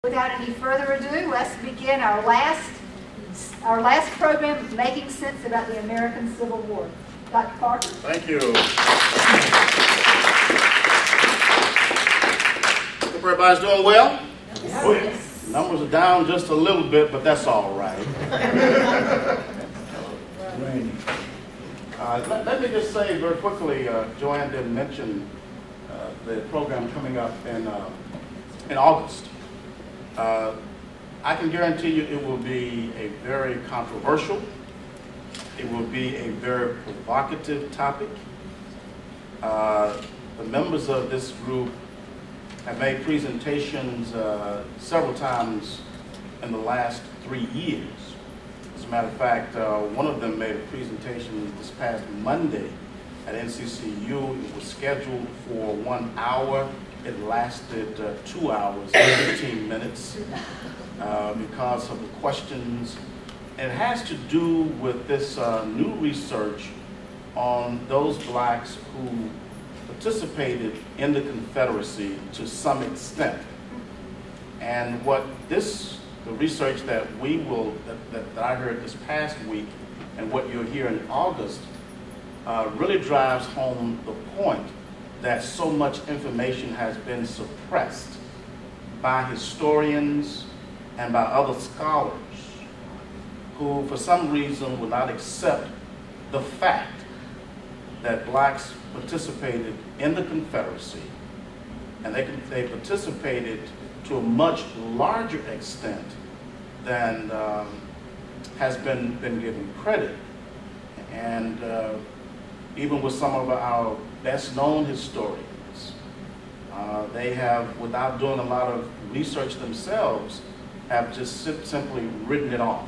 Without any further ado, let's begin our last program, Making Sense About the American Civil War. Dr. Parker? Thank you. Hope everybody's doing well? Yes. Numbers are down just a little bit, but that's all right. Let me just say very quickly, Joanne didn't mention the program coming up in August. I can guarantee you it will be a very controversial, it will be a very provocative topic. The members of this group have made presentations several times in the last 3 years. As a matter of fact, one of them made a presentation this past Monday at NCCU. It was scheduled for 1 hour. It lasted 2 hours and 15 minutes because of the questions. And it has to do with this new research on those blacks who participated in the Confederacy to some extent. And what the research that I heard this past week and what you'll hear in August really drives home the point that so much information has been suppressed by historians and by other scholars who for some reason will not accept the fact that blacks participated in the Confederacy, and they participated to a much larger extent than has been given credit. And even with some of our best known historians, they have, without doing a lot of research themselves, have just simply written it off,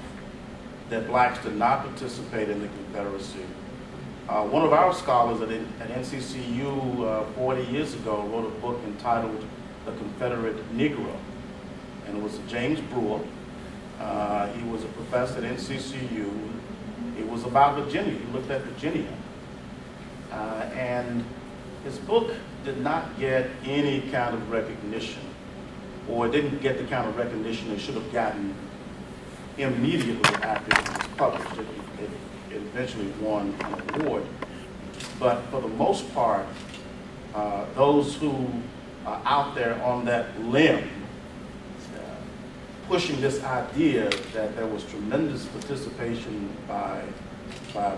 that blacks did not participate in the Confederacy. One of our scholars at NCCU 40 years ago wrote a book entitled The Confederate Negro, and it was James Brewer. He was a professor at NCCU. It was about Virginia. He looked at Virginia. And his book did not get any kind of recognition, or it didn't get the kind of recognition it should have gotten immediately after it was published. It eventually won an award. But for the most part, those who are out there on that limb pushing this idea that there was tremendous participation by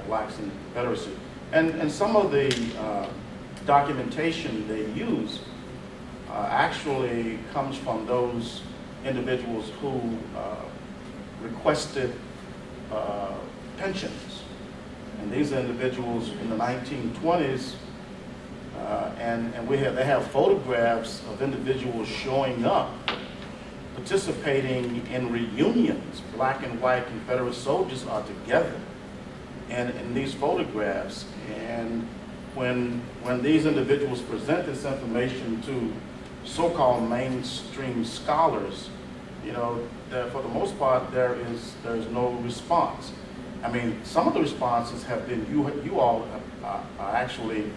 blacks in the Confederacy. And some of the documentation they use actually comes from those individuals who requested pensions. And these individuals in the 1920s, and they have photographs of individuals showing up, participating in reunions. Black and white Confederate soldiers are together and in these photographs. And when these individuals present this information to so-called mainstream scholars, for the most part there is no response. I mean, some of the responses have been you all are actually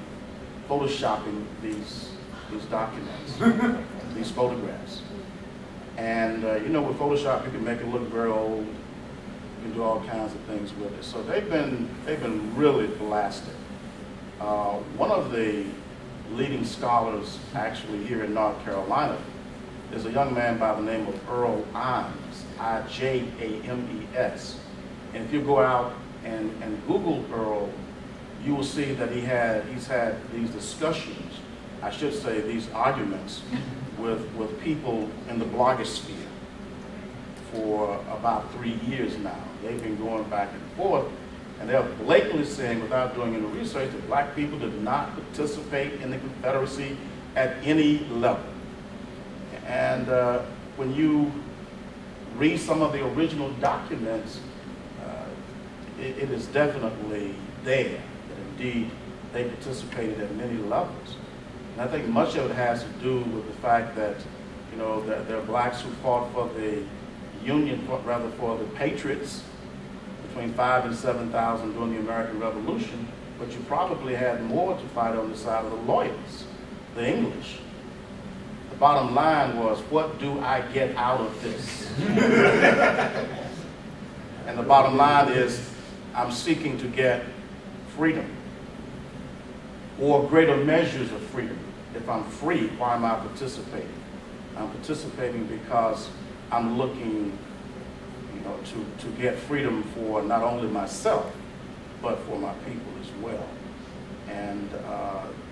photoshopping these documents, these photographs. And with Photoshop you can make it look very old. You can do all kinds of things with it. So they've been really blasted. One of the leading scholars actually here in North Carolina is a young man by the name of Earl Imes, I-J-A-M-E-S. And if you go out and Google Earl, you will see that he's had these discussions, I should say these arguments, with people in the blogosphere for about 3 years now. They've been going back and forth, and they're blatantly saying, without doing any research, that black people did not participate in the Confederacy at any level. And when you read some of the original documents, it is definitely there that indeed they participated at many levels. And I think much of it has to do with the fact that, that there are blacks who fought for the Union, rather for the Patriots, between 5,000 and 7,000 during the American Revolution, but you probably had more to fight on the side of the Loyalists, the English. The bottom line was, what do I get out of this? And the bottom line is, I'm seeking to get freedom, or greater measures of freedom. If I'm free, why am I participating? I'm participating because I'm looking, to get freedom for not only myself, but for my people as well. And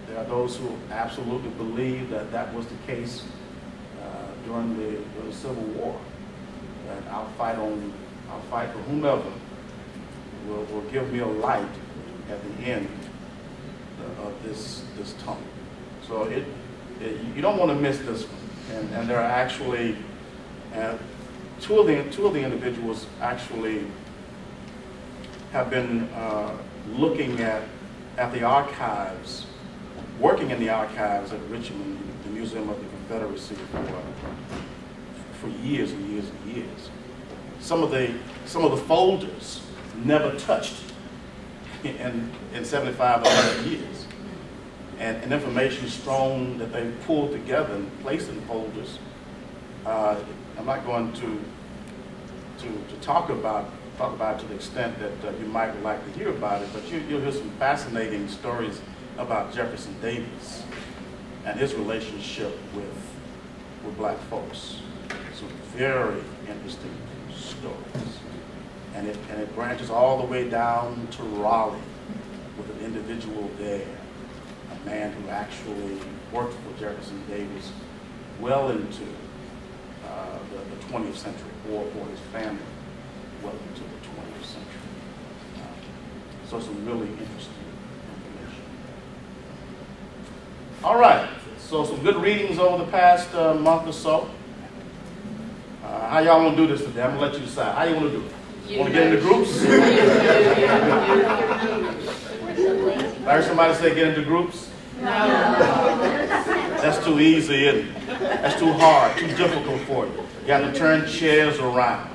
there are those who absolutely believe that that was the case during the Civil War. That I'll fight for whomever will give me a light at the end of this tunnel. So you don't want to miss this one. And there are actually two of the individuals actually have been looking at the archives, working in the archives at Richmond, the Museum of the Confederacy, for years and years and years. Some of the folders never touched in 75 or 100 years. And information strewn that they pulled together and placed in folders. I'm not going to talk about it to the extent that you might like to hear about it, but you'll hear some fascinating stories about Jefferson Davis and his relationship with black folks. Some very interesting stories. And it branches all the way down to Raleigh with an individual there, a man who actually worked for Jefferson Davis well into the 20th century, or for his family well into the 20th century. So some really interesting information. All right, so some good readings over the past month or so. How y'all want to do this today? I'm going to let you decide. How you want to do it? Want to get into groups? I heard somebody say get into groups. No. That's too easy, isn't it? That's too hard, too difficult for you. You got to turn chairs around.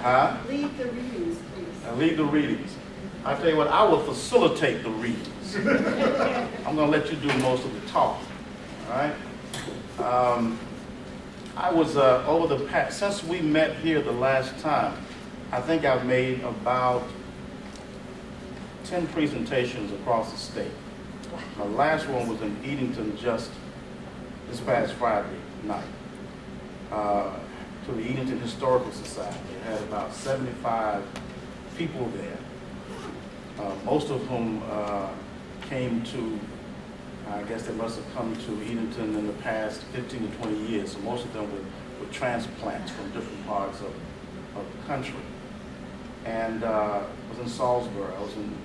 Huh? Lead the readings, please. Lead the readings. I'll tell you what, I will facilitate the readings. I'm going to let you do most of the talk. All right? I was over the past, since we met here the last time, I think I've made about 10 presentations across the state. My last one was in Edenton just this past Friday night to the Edenton Historical Society. It had about 75 people there, most of whom came to, I guess they must have come to Edenton in the past 15 to 20 years, so most of them were transplants from different parts of the country. And I was in Salisbury, I was in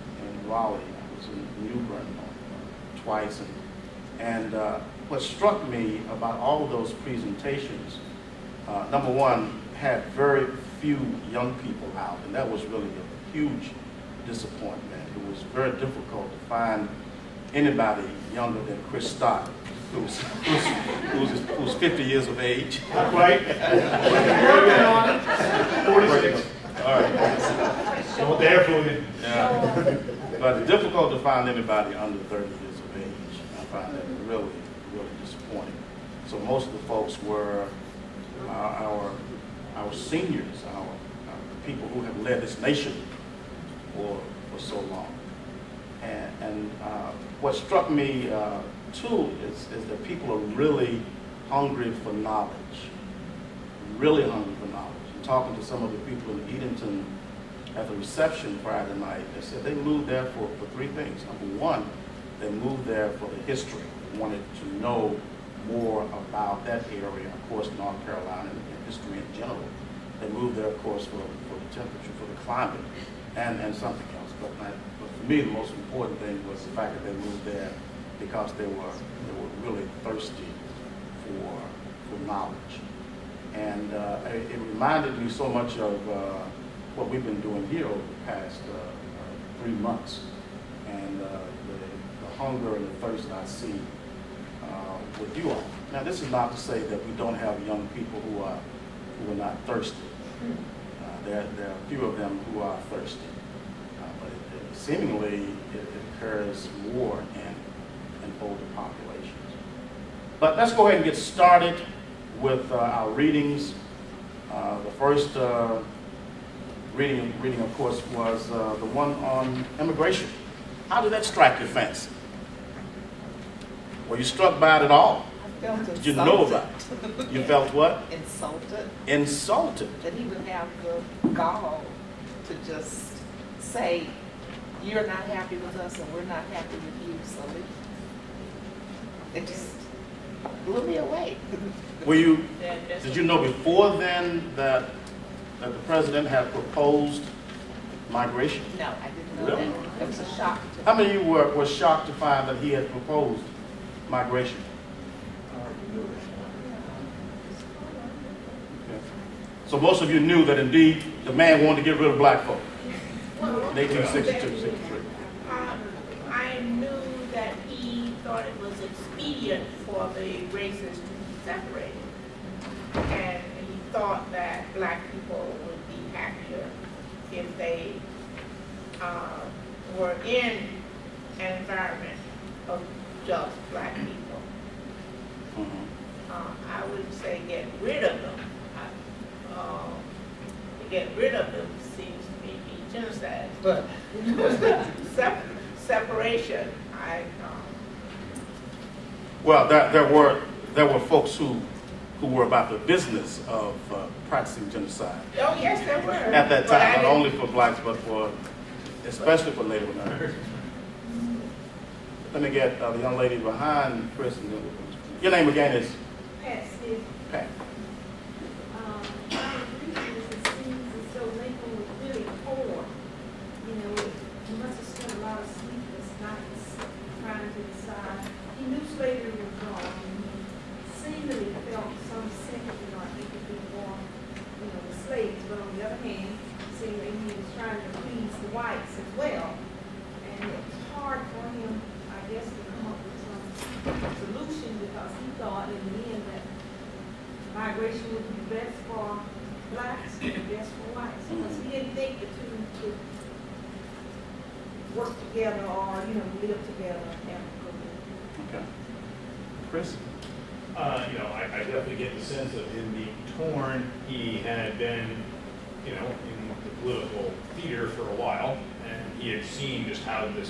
Raleigh, I was in New Bern twice. And what struck me about all of those presentations, number one, had very few young people out, and that was really a huge disappointment. It was very difficult to find anybody younger than Chris Stott, who's 50 years of age. Not quite. 46. All right. Don't dare fool you. Yeah. But it's difficult to find anybody under 30 years of age. I find that really, really disappointing. So most of the folks were our seniors, our people who have led this nation for so long. And what struck me too is that people are really hungry for knowledge, really hungry for knowledge. And talking to some of the people in Edenton at the reception Friday night, they said they moved there for three things. Number one, they moved there for the history, wanted to know more about that area, of course, North Carolina and history in general. They moved there, of course, for the temperature, for the climate, and something else. But for me, the most important thing was the fact that they moved there because they were really thirsty for knowledge. And it reminded me so much of what we've been doing here over the past 3 months, and the hunger and the thirst that I see with you all. Now, this is not to say that we don't have young people who are not thirsty. There are a few of them who are thirsty, but seemingly it occurs more in older populations. But let's go ahead and get started with our readings. The first reading, of course, was the one on immigration. How did that strike your fancy? Were you struck by it at all? I felt insulted. Did you know about it? You felt what? Insulted. Insulted. That he would have the gall to just say, you're not happy with us and we're not happy with you. So it just blew me away. Were you? Did you know before then that the president had proposed migration? No, I didn't know Really? that. It was a shock to me. How many of you were shocked to find that he had proposed migration? Okay. So most of you knew that indeed the man wanted to get rid of black folk in 1862, 63. I knew that he thought it was expedient for the races to be separated. And he thought that black people would be happier if they were in an environment of just black people. I wouldn't say get rid of them. To get rid of them seems to me to be genocide, but separation, Well, there were folks who were about the business of practicing genocide oh yes, there were. at that But I time, not didn't- only for blacks, but for especially for Native Americans. Let me get the young lady behind Chris. And then your name again is Pat Smith. Pat. My reason is it seems as though Lincoln was really poor. You know, he must have spent a lot of sleepless nights trying to decide. He knew slavery was wrong, and he seemingly felt some sympathy like he could be more, the slaves. But on the other hand, seemingly he was trying to please the whites as well. And it was hard for him, I guess, to come up with some solution because he thought in the end that migration would be best for blacks and best for whites. Because he didn't think the two could work together or, live together amicably. Okay. Chris? I definitely get the sense of him being torn. He had been, in the political theater for a while, and he had seen just how the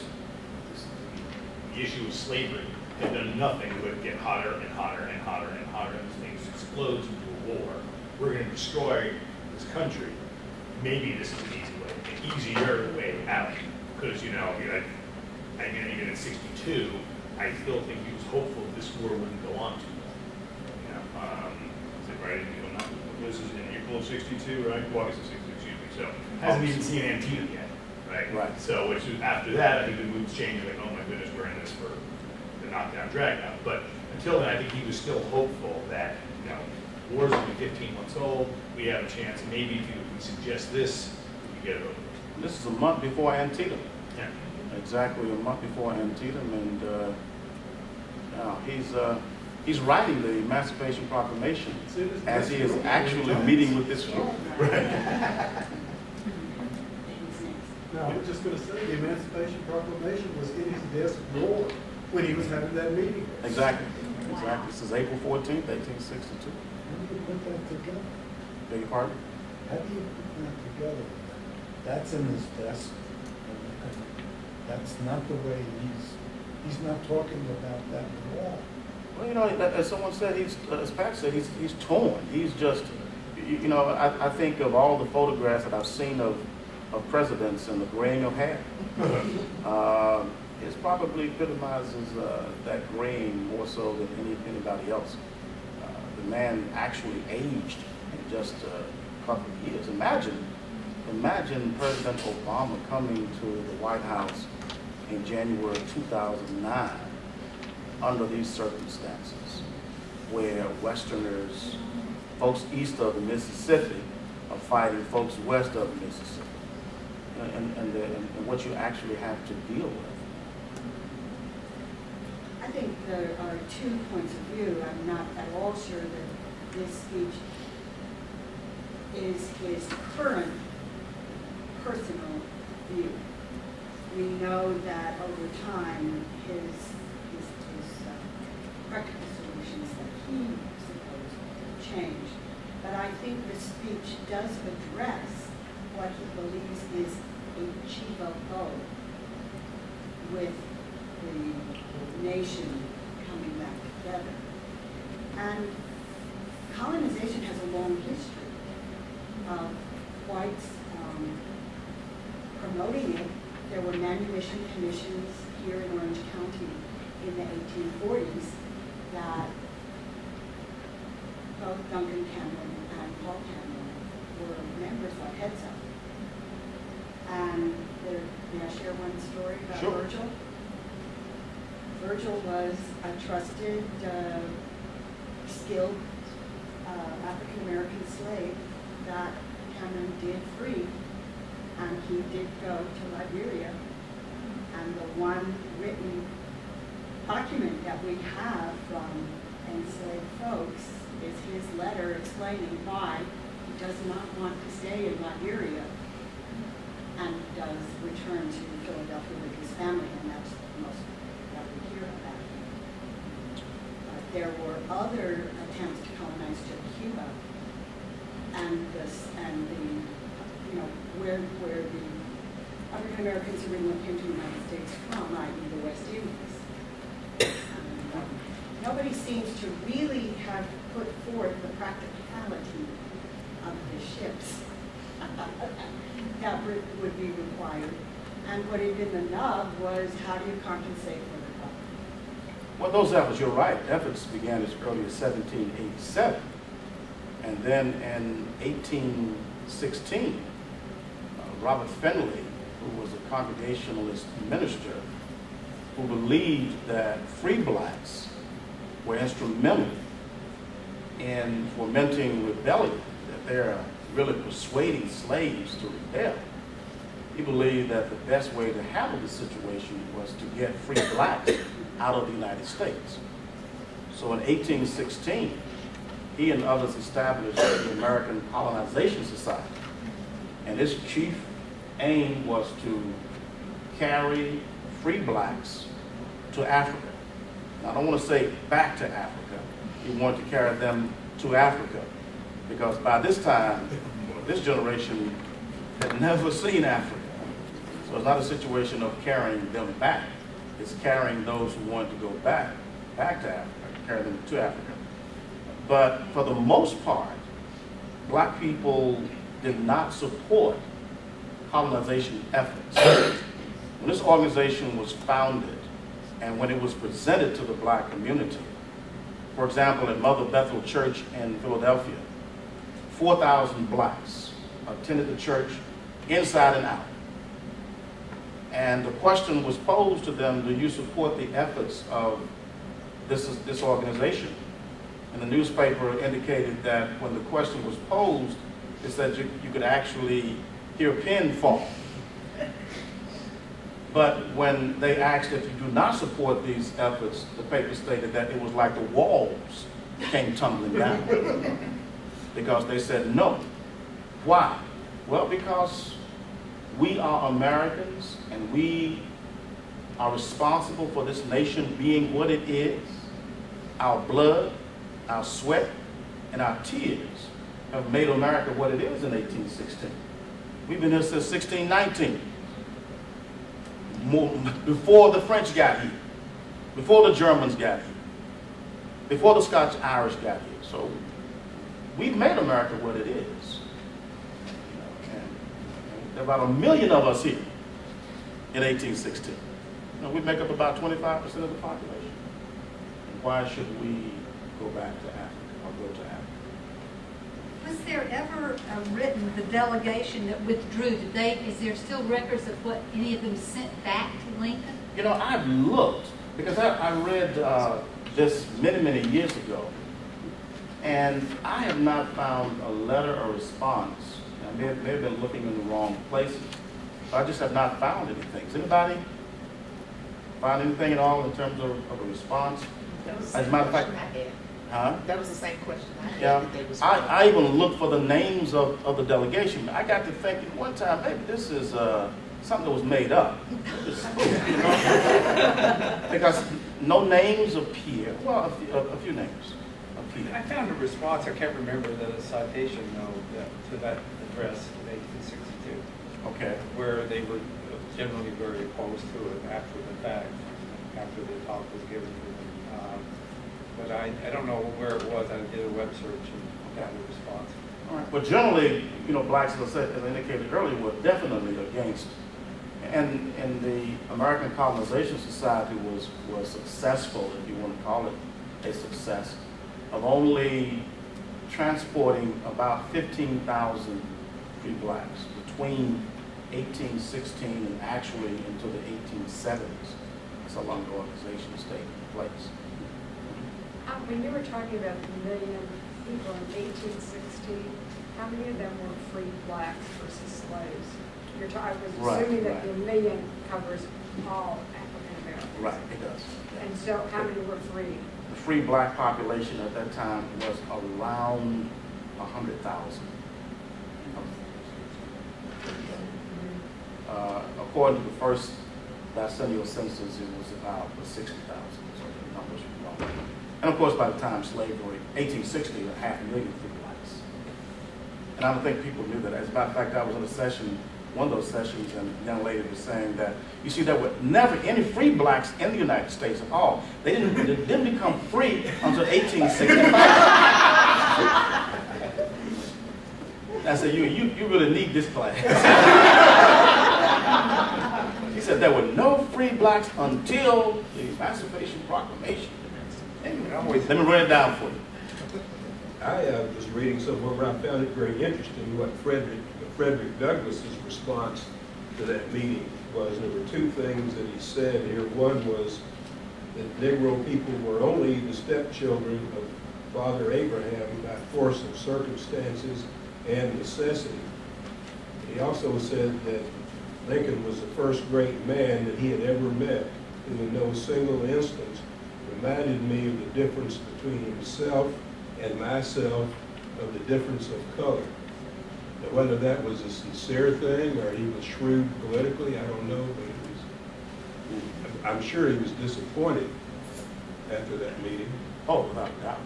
issue of slavery had done nothing but get hotter and hotter and hotter and hotter, and this thing explodes into a war. We're going to destroy this country. Maybe this is an easier way out, because even at 62, I still think he was hopeful this war wouldn't go on too long. Is it right? This is in April of 62, right? August of 62, excuse me. So hasn't even seen Antietam yet, right? Right. So which is after that, I think the mood's changed. Like, oh my goodness, we're in this for the knockdown, drag out. But until then, I think he was still hopeful that war's only 15 months old. We have a chance. Maybe if we suggest this, we can get it over. This is a month before Antietam. Yeah. Exactly a month before Antietam, and he's writing the Emancipation Proclamation as he is actually meeting with this group. No, I was just going to say, the Emancipation Proclamation was in his desk drawer when he was having that meeting. Exactly. This is April 14th, 1862. How do you put that together? Beg your pardon? How do you put that together? That's in his desk. That's not the way he's not talking about that at all. Well, as someone said, as Pat said, he's torn. He's just, I think of all the photographs that I've seen of presidents and the graying of hair. It probably epitomizes that graying more so than anybody else. The man actually aged in just a couple of years. Imagine President Obama coming to the White House in January 2009 under these circumstances, where Westerners, folks east of the Mississippi, are fighting folks west of the Mississippi, and what you actually have to deal with. I think there are 2 points of view. I'm not at all sure that this speech is his current personal view. We know that over time his practical solution conditions that he supposed changed. But I think the speech does address what he believes is achievable with the nation coming back together. And colonization has a long history of whites promoting it. There were manumission commissions here in Orange County in the 1840s that both Duncan Cameron and Paul Cameron were members of, heads of. And may I share one story about Sure. Virgil? Virgil was a trusted, skilled African-American slave that Cameron did free, and he did go to Liberia. And the one written document that we have from enslaved folks is his letter explaining why he does not want to stay in Liberia and does return to Philadelphia with his family, and that's the most that we hear about him. But there were other attempts to colonize Cuba, and where the African Americans originally came to the United States from, i.e. the West Indies. Nobody seems to really have put forth the practicality of the ships that would be required. And what had been the nub was, how do you compensate for the problem? Well, those efforts, you're right, efforts began as early as 1787. And then in 1816, Robert Finley, who was a Congregationalist minister, who believed that free blacks were instrumental in fomenting rebellion, that they're really persuading slaves to rebel. He believed that the best way to handle the situation was to get free blacks out of the United States. So in 1816, he and others established the American Colonization Society. And its chief aim was to carry free blacks to Africa. Now, I don't want to say back to Africa. He wanted to carry them to Africa, because by this time, this generation had never seen Africa. So it's not a situation of carrying them back. It's carrying those who want to go back to Africa, carry them to Africa. But for the most part, black people did not support colonization efforts. When this organization was founded and when it was presented to the black community, for example, at Mother Bethel Church in Philadelphia, 4,000 blacks attended the church inside and out. And the question was posed to them, do you support the efforts of this organization? And the newspaper indicated that when the question was posed, it said you could actually hear a pin fall. But when they asked if you do not support these efforts, the paper stated that it was like the walls came tumbling down. Because they said no. Why? Well, because we are Americans and we are responsible for this nation being what it is. Our blood, our sweat, and our tears have made America what it is in 1816. We've been here since 1619. Before the French got here, before the Germans got here, before the Scotch-Irish got here. So we've made America what it is. And there are about 1 million of us here in 1816. We make up about 25% of the population. And why should we go back to Africa or go to Africa? Was there ever written the delegation that withdrew? Is there still records of what any of them sent back to Lincoln? I've looked, because I read this many, many years ago, and I have not found a letter or response. I may have been looking in the wrong places. I just have not found anything. Has anybody found anything at all in terms of a response? As a matter of fact, That was the same question I had. yeah, That they was- I even looked for the names of the delegation. I got to thinking one time, maybe this is something that was made up. Because no names appear. Well, a few names appear. I found a response, I can't remember the citation though, to that address in 1862, Okay. where they were generally very opposed to it after the fact, after the talk was given to them. But I don't know where it was. I did a web search and found a response. All right. But generally, you know, blacks, as I indicated earlier, were definitely against. And the American Colonization Society was successful, if you want to call it a success, of only transporting about 15,000 free blacks between 1816 and actually into the 1870s. That's how long the organization stayed in place. When you were talking about the million people in 1816, how many of them were free blacks versus slaves? I was assuming that the million covers all African Americans. Right, it does. And so how many were free? The free black population at that time was around 100,000. According to the first decennial census, it was about 60,000. So the numbers were wrong. And of course, by the time slavery, 1860, 500,000 free blacks. And I don't think people knew that. As a matter of fact, I was in a session, one of those sessions, and a young lady was saying that, you see, there were never any free blacks in the United States at all. They didn't become free until 1865. I said, you really need this class. He said there were no free blacks until the Emancipation Proclamation. Anyway, let me run it down for you. I was reading somewhere where I found it very interesting what Frederick Douglass's response to that meeting was. There were two things that he said here. One was that Negro people were only the stepchildren of Father Abraham by force of circumstances and necessity. He also said that Lincoln was the first great man that he had ever met, who in no single instance reminded me of the difference between himself and myself, of the difference of color. Now, whether that was a sincere thing or he was shrewd politically, I don't know, but I'm sure he was disappointed after that meeting. Oh, without a doubt.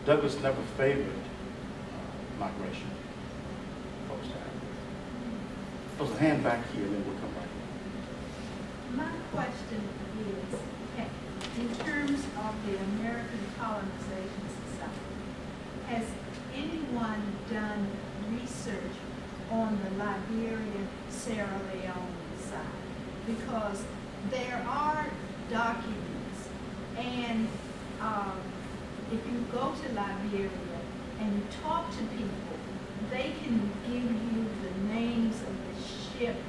Douglass never favored migration. Folks have. There's a hand back here, and then we'll come back. My question is, in terms of the American Colonization Society, has anyone done research on the Liberian Sierra Leone side? Because there are documents, and if you go to Liberia and you talk to people, they can give you the names of the ships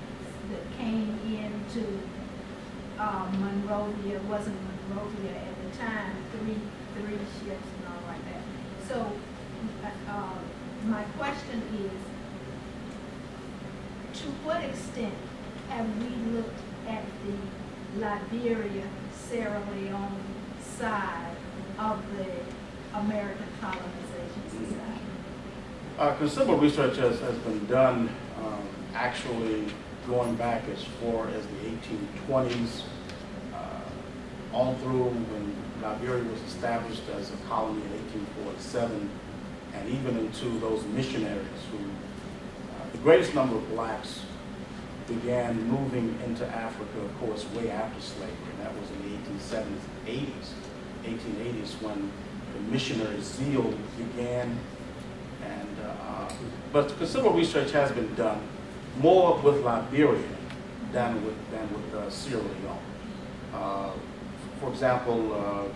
that came into Monrovia. It wasn't Monrovia at the time, three ships and all like that. So my question is, to what extent have we looked at the Liberia, Sierra Leone side of the American Colonization Society? Considerable research has been done, actually going back as far as the 1820s, on through when Liberia was established as a colony in 1847, and even into those missionaries who, the greatest number of blacks began moving into Africa, of course, way after slavery, and that was in the 1870s, 1880s, when the missionary zeal began. And but considerable research has been done, more with Liberia than with Sierra Leone. For example, a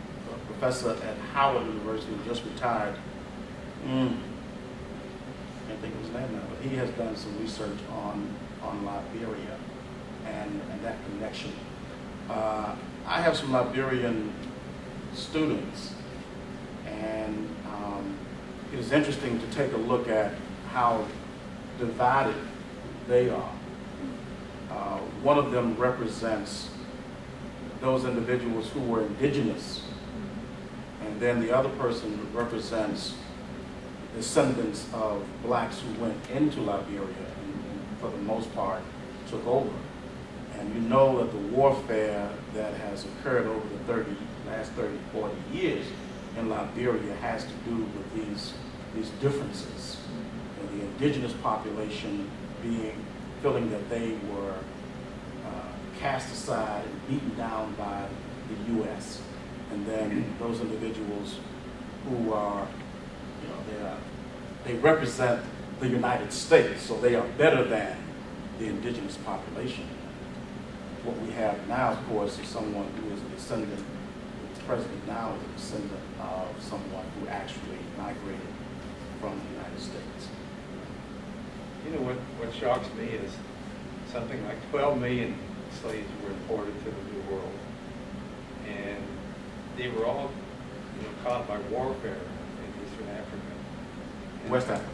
professor at Howard University who just retired, I can't think of his name now, but he has done some research on Liberia and that connection. I have some Liberian students, and it is interesting to take a look at how divided they are. One of them represents those individuals who were indigenous, and then the other person represents descendants of blacks who went into Liberia and for the most part took over. And you know that the warfare that has occurred over the last 30, 40 years in Liberia has to do with these differences. And the indigenous population feeling that they were cast aside and beaten down by the U.S. And then those individuals who are, they represent the United States, so they are better than the indigenous population. What we have now, of course, is someone who is a descendant, the president now is a descendant of someone who actually migrated from the United States. You know what shocks me is something like 12 million slaves were imported to the New World, and they were all, caught by warfare in Eastern Africa. West Africa.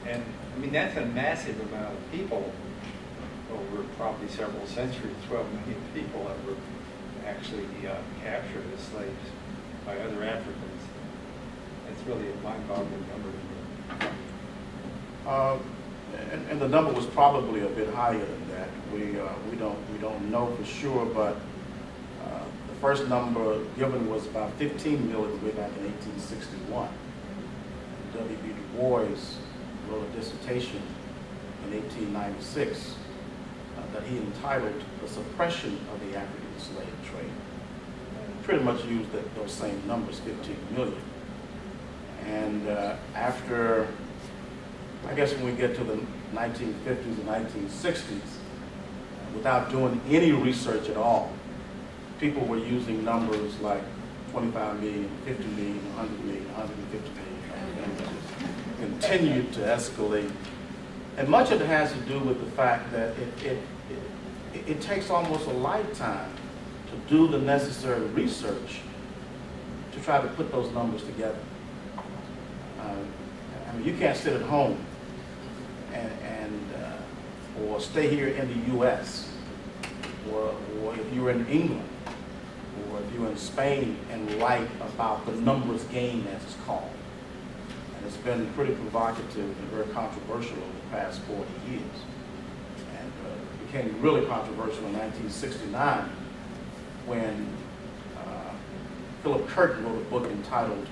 And I mean, that's a massive amount of people over probably several centuries. 12 million people that were actually captured as slaves by other Africans. It's really a mind-boggling number to me. And the number was probably a bit higher than that. We don't know for sure, but the first number given was about 15 million way back in 1861. W.B. Du Bois wrote a dissertation in 1896 that he entitled "The Suppression of the African Slave Trade." Pretty much used those same numbers, 15 million. And after, I guess when we get to the 1950s and 1960s, without doing any research at all, people were using numbers like 25 million, 50 million, 100 million, 150 million, and it just continued to escalate. And much of it has to do with the fact that it takes almost a lifetime to do the necessary research to try to put those numbers together. I mean, you can't sit at home or stay here in the U.S. or if you're in England or if you're in Spain and write about the numbers game, as it's called. And it's been pretty provocative and very controversial over the past 40 years. And it became really controversial in 1969 when Philip Curtin wrote a book entitled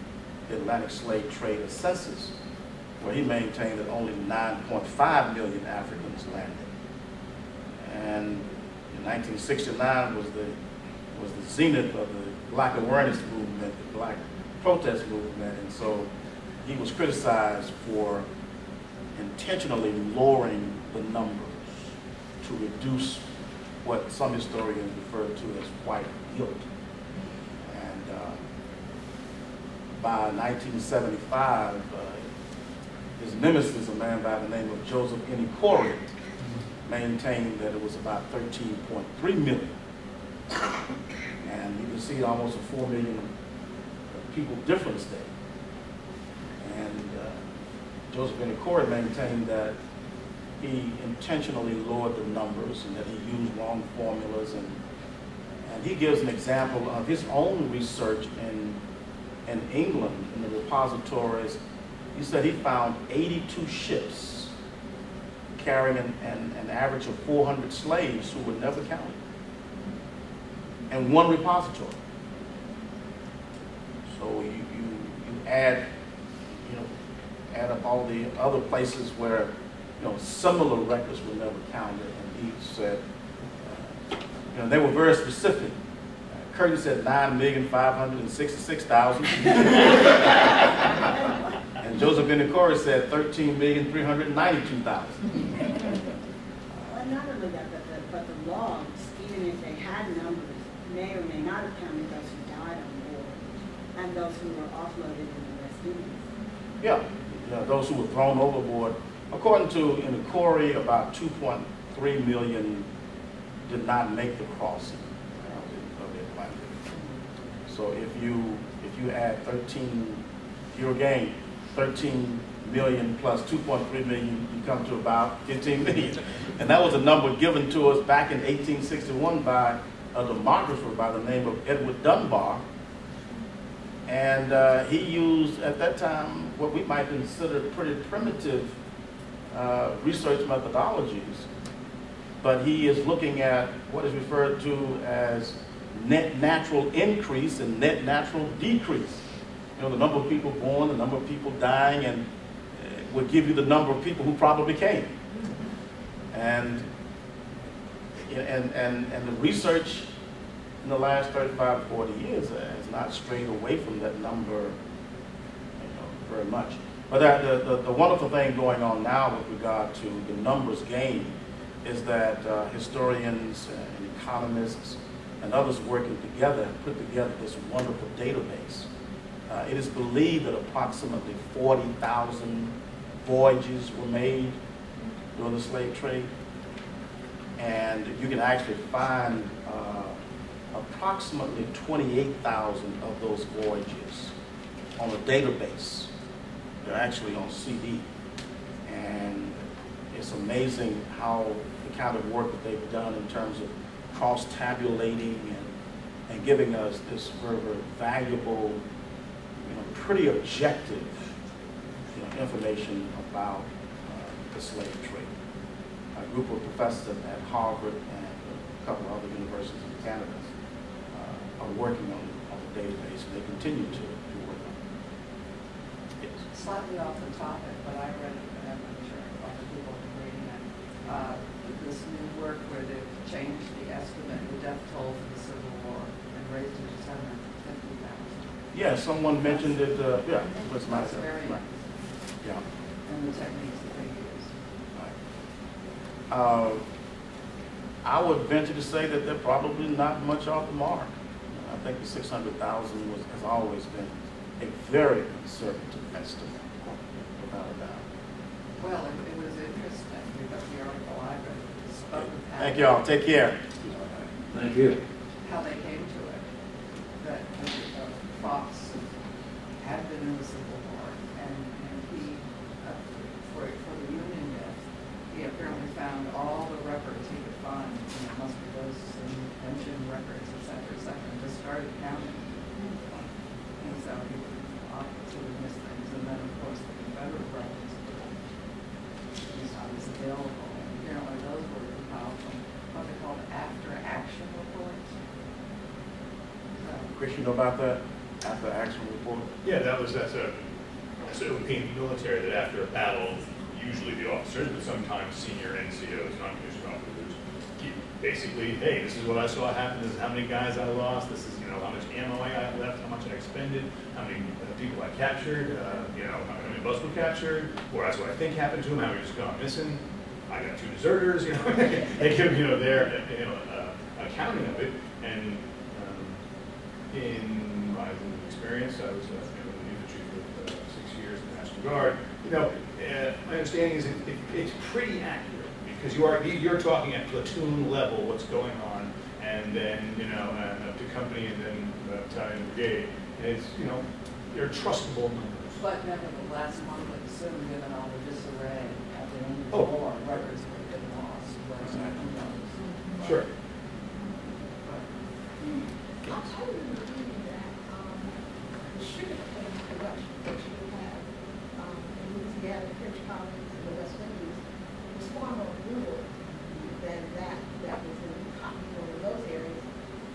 "The Atlantic Slave Trade: A Census," where he maintained that only 9.5 million Africans landed. And in 1969 was the zenith of the Black awareness movement, the Black protest movement, and so he was criticized for intentionally lowering the numbers to reduce what some historians refer to as white guilt. And by 1975, his nemesis, a man by the name of Joseph Inikore, maintained that it was about 13.3 million. And you can see almost a 4 million people difference there. And Joseph Inikore maintained that he intentionally lowered the numbers and that he used wrong formulas. And he gives an example of his own research in England in the repositories. He said he found 82 ships carrying an average of 400 slaves who were never counted, and one repository. So you add up all the other places where similar records were never counted, and he said they were very specific. Curtin said 9,566,000. And Joseph Inikore said 13,392,000. Well, not only that, but the logs, even if they had numbers, may or may not have counted those who died on board and those who were offloaded in the West Indies. Yeah, those who were thrown overboard. According to Inikore, about 2.3 million did not make the crossing of the Atlantic. So if you add 13, you're again 13 million plus 2.3 million, you come to about 15 million. And that was a number given to us back in 1861 by a demographer by the name of Edward Dunbar. And he used, at that time, what we might consider pretty primitive research methodologies but he is looking at what is referred to as net natural increase and net natural decrease. You know, the number of people born, the number of people dying, and would give you the number of people who probably came. And the research in the last 35, 40 years has not strayed away from that number very much. But the wonderful thing going on now with regard to the numbers game is that historians and economists and others working together have put together this wonderful database. It is believed that approximately 40,000 voyages were made during the slave trade. And you can actually find approximately 28,000 of those voyages on a database. They're actually on CD. And it's amazing how the kind of work that they've done in terms of cross-tabulating and giving us this very, very valuable, pretty objective information about the slave trade. A group of professors at Harvard and a couple of other universities in Canada are working on the database, and they continue to work on it. Yes. Slightly off the topic, but I read it, and I'm not sure if other people are reading it. This new work where they've changed the estimate, the death toll for the Civil War, and raised it to 750,000. Yeah, someone mentioned it. Yeah, it was That's myself. very Right. Yeah. And the techniques that they use. Right. I would venture to say that they're probably not much off the mark. I think the 600,000 has always been a very conservative estimate, without a doubt. Well, it was interesting, because the article I read spoke of how, Thank y'all. Take care. Thank you. how they came to it. That Fox had been in the Civil War, and he, for the Union death, he apparently found all the records he could find, and it must be those pension records, et cetera, and just started counting. And so he would miss things, and then of course the Confederate records was available, and apparently those were compiled from what they called after-action reports. So, Chris, you know about that? After action report? Yeah, that's a European military that after a battle, usually the officers, but sometimes senior NCOs, non-commissioned officers, keep basically, hey, this is what I saw happen, this is how many guys I lost, this is, how much ammo I got left, how much I expended, how many people I captured, how many busts were captured, or that's what I think happened to them, how many just gone missing. I got 2 deserters, they give, their, accounting of it, and in my experience, I was in the infantry for 6 years in the National Guard. My understanding is it's pretty accurate, because you're talking at platoon level what's going on, and then up to company, and then battalion, brigade. It's they're trustable numbers. but nevertheless, one would assume, given all the disarray at the end of the Oh. war, records would have been lost. Whereas who knows? Sure. I remember reading that the sugar cane production that you have in Louisiana, French colonies, and the West Indies was far more rural than that was in cotton or in those areas,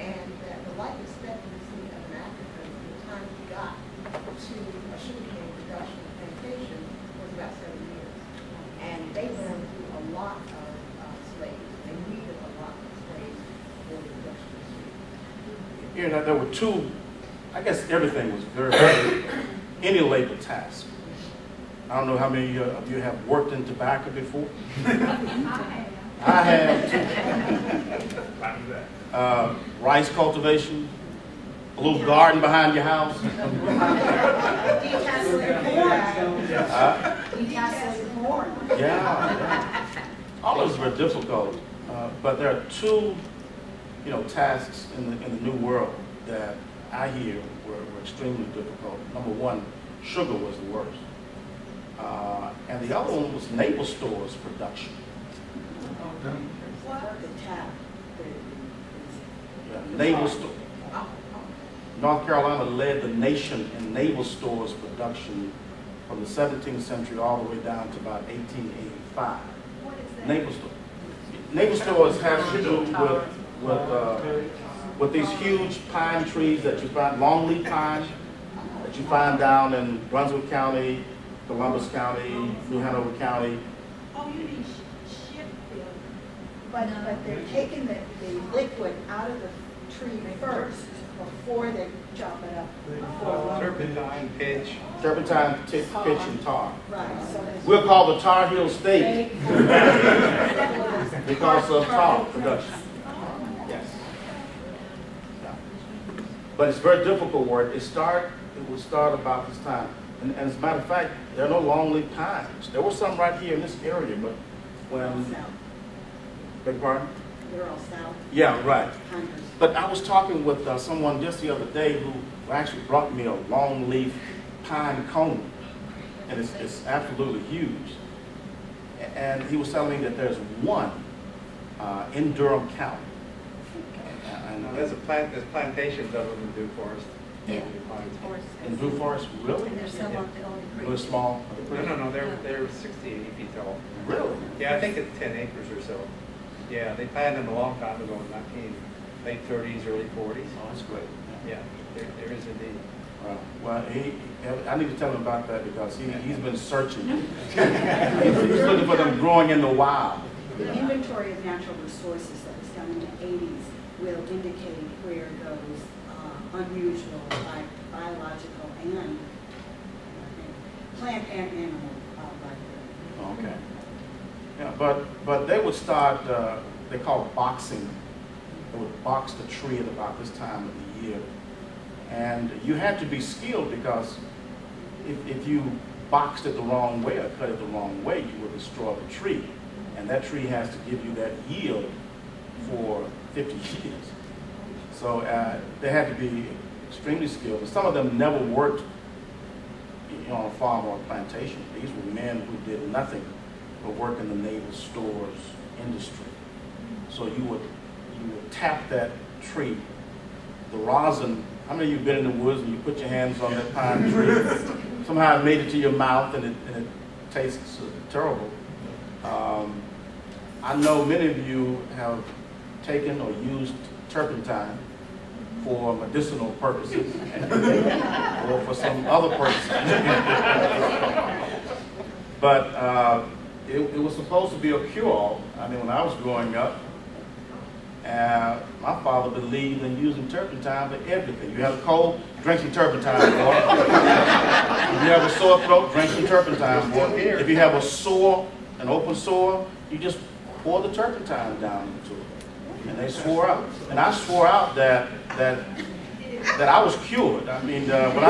and that the life expectancy of an African from the time he got to a sugar cane production plantation was about 7 years. And they ran through a lot of slaves. They needed a lot of slaves for the production of sugar. There were 2, I guess everything was very any labor task. I don't know how many of you have worked in tobacco before. I have too. Rice cultivation, a little garden behind your house. Yeah. All of those were difficult, but there are 2, tasks in the New World that I hear were extremely difficult. Number 1, sugar was the worst. And the other one was naval stores production. Yeah, naval store. North Carolina led the nation in naval stores production from the 17th century all the way down to about 1885. What is that? Naval store. naval stores has to do with these huge pine trees that you find, longleaf pine, that you find down in Brunswick County, Columbus County, New Hanover County. Oh, you need ship building. But they're taking the liquid out of the tree first before they chop it up. Turpentine, pitch. Turpentine, pitch, and tar. Right, so there's. We're called the Tar Heel State because of tar production. Yes. Yeah. But it's very difficult work. It will start about this time. And as a matter of fact, there are no longleaf pines. There were some right here in this area, but when... South. Beg pardon? They're all south. Yeah, right. Hunters. But I was talking with someone just the other day who actually brought me a longleaf pine cone, and it's absolutely huge. And he was telling me that there's one in Durham County. No, there's plantations of them in Dew Forest. Yeah. In Dew Forest, really? And there's some up the Old Creek. Really small? No, they're 60, 80 feet tall. Really? Yeah, I think it's 10 acres or so. Yeah, they planted them a long time ago, late 30s, early 40s. Oh, that's great. Yeah, there is indeed. Well, I need to tell him about that because he's been searching. He's looking for them growing in the wild. The inventory of natural resources that was done in the 80s will indicate where those unusual, like biological and plant and animal life. Okay. Yeah, but they would start, they call it boxing. They would box the tree at about this time of the year. And you had to be skilled because if you boxed it the wrong way or cut it the wrong way, you would destroy the tree. And that tree has to give you that yield for 50 years. So they had to be extremely skilled. And some of them never worked on a farm or a plantation. These were men who did nothing but work in the naval stores industry. So you would tap that tree. The rosin, how many of you have been in the woods and you put your hands on that pine tree? Somehow it made it to your mouth and it tastes terrible. I know many of you have taken or used turpentine for medicinal purposes or for some other purposes. But it was supposed to be a cure-all. I mean, when I was growing up, my father believed in using turpentine for everything. You have a cold, drink some turpentine, boy. If you have a sore throat, drink some turpentine, boy. If you have an open sore, you just pour the turpentine down into it. And they swore out. And I swore out that I was cured. I mean, when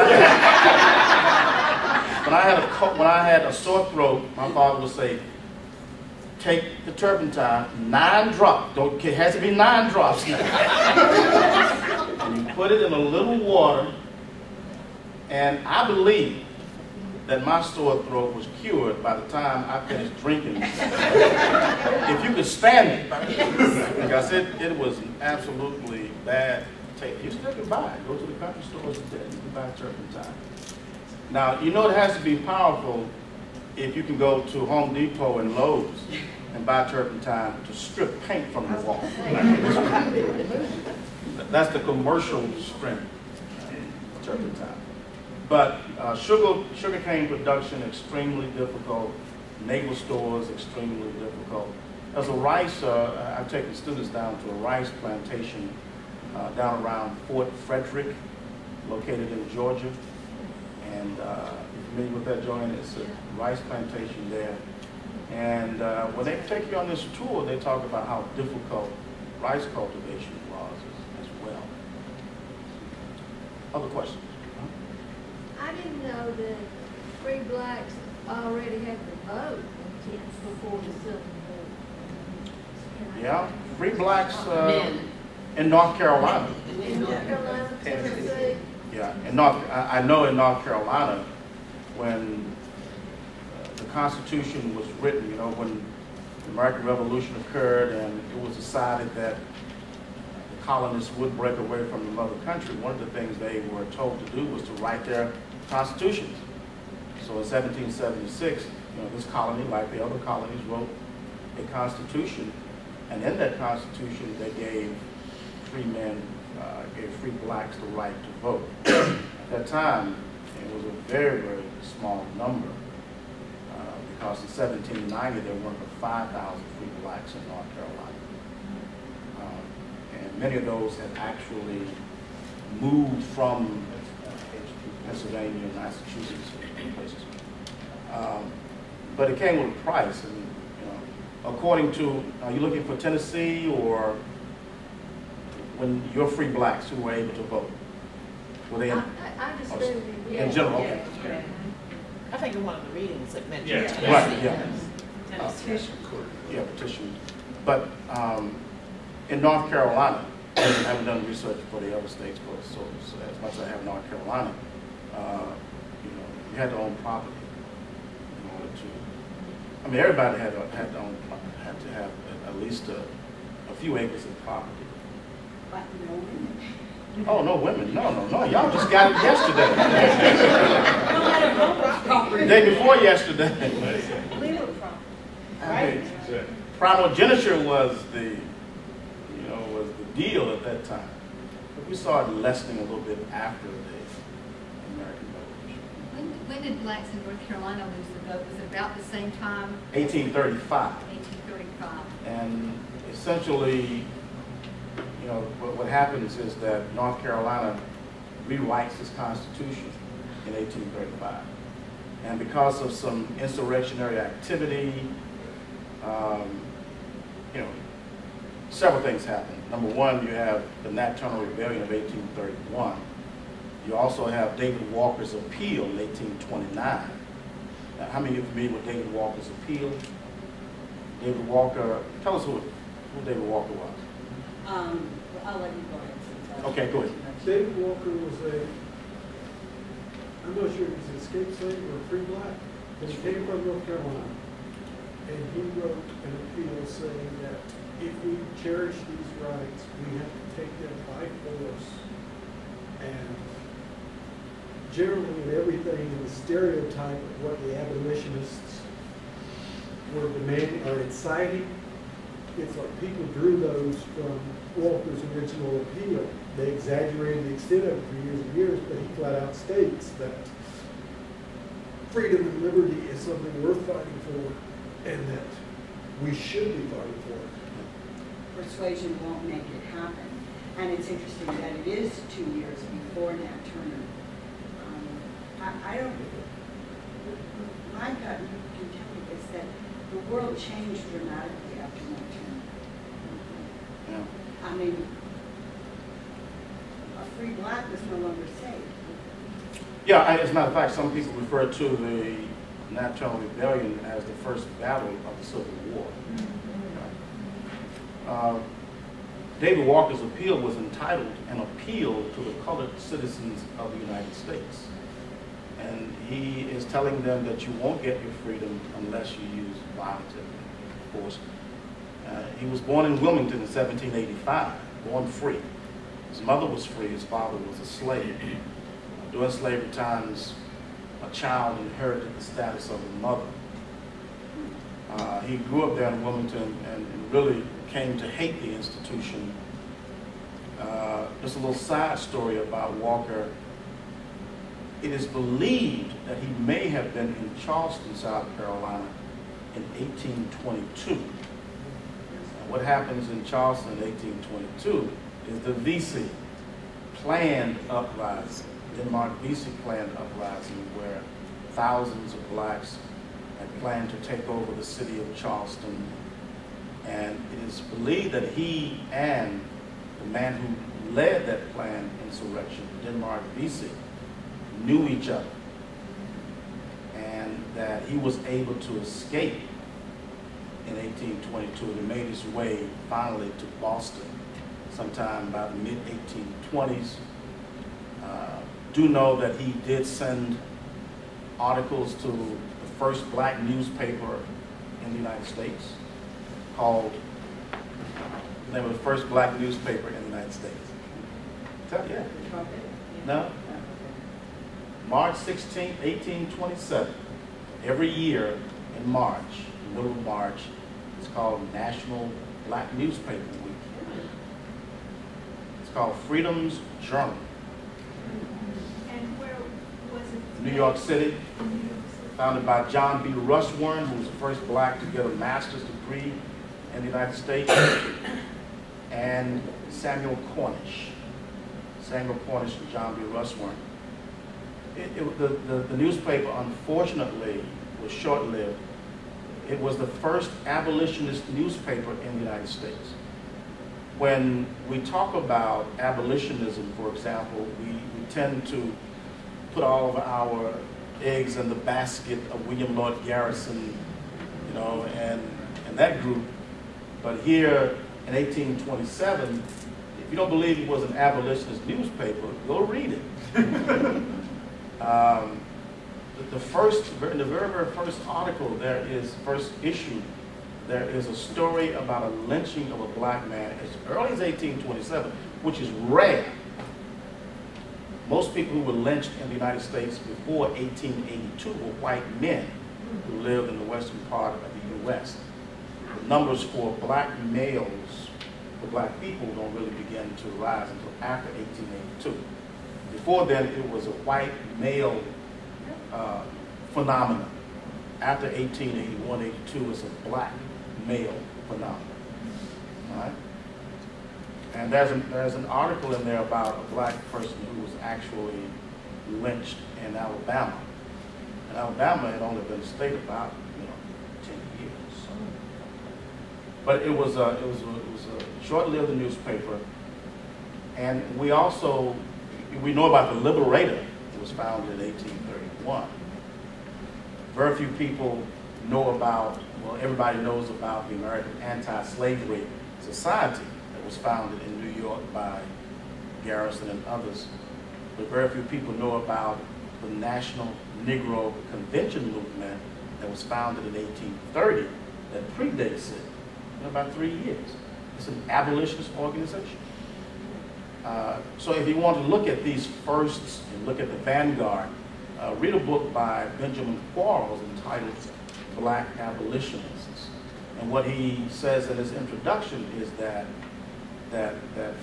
I had a sore throat, my father would say, take the turpentine, 9 drops. It has to be 9 drops now. And you put it in a little water, and I believe that my sore throat was cured by the time I finished drinking. If you could stand it, because it was absolutely bad taste. You still can buy it. Go to the country stores today, you can buy turpentine. Now, you know it has to be powerful if you can go to Home Depot and Lowe's and buy turpentine to strip paint from the wall. That's the commercial strength turpentine. But sugarcane production, extremely difficult. Naval stores, extremely difficult. As a rice, I've taken students down to a rice plantation down around Fort Frederick, located in Georgia. And you're familiar with that, Joanne? It's a rice plantation there. And when they take you on this tour, they talk about how difficult rice cultivation was as well. Other questions? I didn't know that Free Blacks already had the vote before the Civil War. Yeah, Free Blacks in North Carolina. In North Carolina, Tennessee? Yeah, I know in North Carolina, when the Constitution was written, you know, when the American Revolution occurred and it was decided that the colonists would break away from the mother country, one of the things they were told to do was to write their constitutions. So in 1776, you know, this colony, like the other colonies, wrote a constitution, And in that Constitution, they gave free men, gave free blacks the right to vote. At that time, it was a very, very small number because in 1790 there weren't but 5,000 free blacks in North Carolina. And many of those had actually moved from Pennsylvania and Massachusetts and places. But it came with a price. And, according to, are you looking for Tennessee or when you're free blacks who were able to vote? Were they in, I just read it. in general? Okay. I think in one of the readings it mentioned. Yeah. Tennessee. Right, yeah. Tennessee. Yeah, petition. But in North Carolina, I haven't done research for the other states, but so as much as I have in North Carolina, you had to own property in order to. I mean, everybody had to have at least a few acres of property. But no women. Oh, no women. No. Y'all just got it yesterday. The day before yesterday. Legal property. Right. Primogeniture was the deal at that time. But we saw it lessening a little bit after the American Revolution. When did blacks in North Carolina lose the vote? Was it about the same time? 1835. 1835. And essentially, what happens is that North Carolina rewrites its constitution in 1835. And because of some insurrectionary activity, several things happen. Number one, you have the Nat Turner Rebellion of 1831. You also have David Walker's Appeal in 1829. Now, how many of you are familiar with David Walker's Appeal? David Walker, tell us who David Walker was. I'll let you go ahead. Okay, go ahead. David Walker was I'm not sure if he's an escaped slave or a free black, but he came from North Carolina. And he wrote an appeal saying that if we cherish these rights, we have to take them by force. And generally in everything in the stereotype of what the abolitionists were demanding or inciting, it's like people drew those from Walker's original appeal. They exaggerated the extent of it for years and years, but he flat out states that freedom and liberty is something worth fighting for and that we should be fighting for it. Persuasion won't make it happen. And it's interesting that it is 2 years before Nat Turner. I don't, my gut can tell you is that the world changed dramatically after Nat Turner. Yeah. I mean, a free black was no longer safe. Yeah, as a matter of fact, some people refer to the Nat Turner Rebellion as the first battle of the Civil War. David Walker's appeal was entitled An Appeal to the Colored Citizens of the United States. And he is telling them that you won't get your freedom unless you use violence and force. He was born in Wilmington in 1785, born free. His mother was free, his father was a slave. During slavery times, a child inherited the status of a mother. He grew up there in Wilmington and really came to hate the institution. Just a little side story about Walker. It is believed that he may have been in Charleston, South Carolina in 1822. What happens in Charleston in 1822 is the Vesey planned uprising, Denmark Vesey planned uprising, where thousands of blacks had planned to take over the city of Charleston. And it is believed that he and the man who led that planned insurrection, Denmark Vesey, knew each other, and that he was able to escape in 1822 and made his way finally to Boston sometime by the mid-1820s. Do know that he did send articles to the first black newspaper in the United States called, the name of the first black newspaper in the United States. Yeah. No? March 16, 1827. Every year in March, in the middle of March, it's called National black newspaper week. It's called Freedom's Journal. And where was it? New York City, founded by John B. Rushworn, who was the first black to get a master's degree in the United States, and Samuel Cornish. Samuel Cornish and John B. Rushworn. The newspaper, unfortunately, was short-lived. It was the first abolitionist newspaper in the United States. When we talk about abolitionism, for example, we tend to put all of our eggs in the basket of William Lloyd Garrison, you know, and that group. But here in 1827, if you don't believe it was an abolitionist newspaper, go read it. In the very, very first article, first issue, there is a story about a lynching of a black man as early as 1827, which is rare. Most people who were lynched in the United States before 1882 were white men who lived in the western part of the U.S. The numbers for black males, for black people, don't really begin to rise until after 1882. Before then, it was a white male phenomenon. After 1881, 82, it's a black male phenomenon. All right? And there's an article in there about a black person who was actually lynched in Alabama. And Alabama had only been a state about 10 years. But it was a short-lived newspaper. And we know about the Liberator. It was founded in 1831. Very few people know about, well, everybody knows about the American Anti-Slavery Society that was founded in New York by Garrison and others. But very few people know about the National Negro Convention movement that was founded in 1830 that predates it in about 3 years. It's an abolitionist organization. So if you want to look at these firsts and look at the vanguard, read a book by Benjamin Quarles entitled Black Abolitionists. And what he says in his introduction is that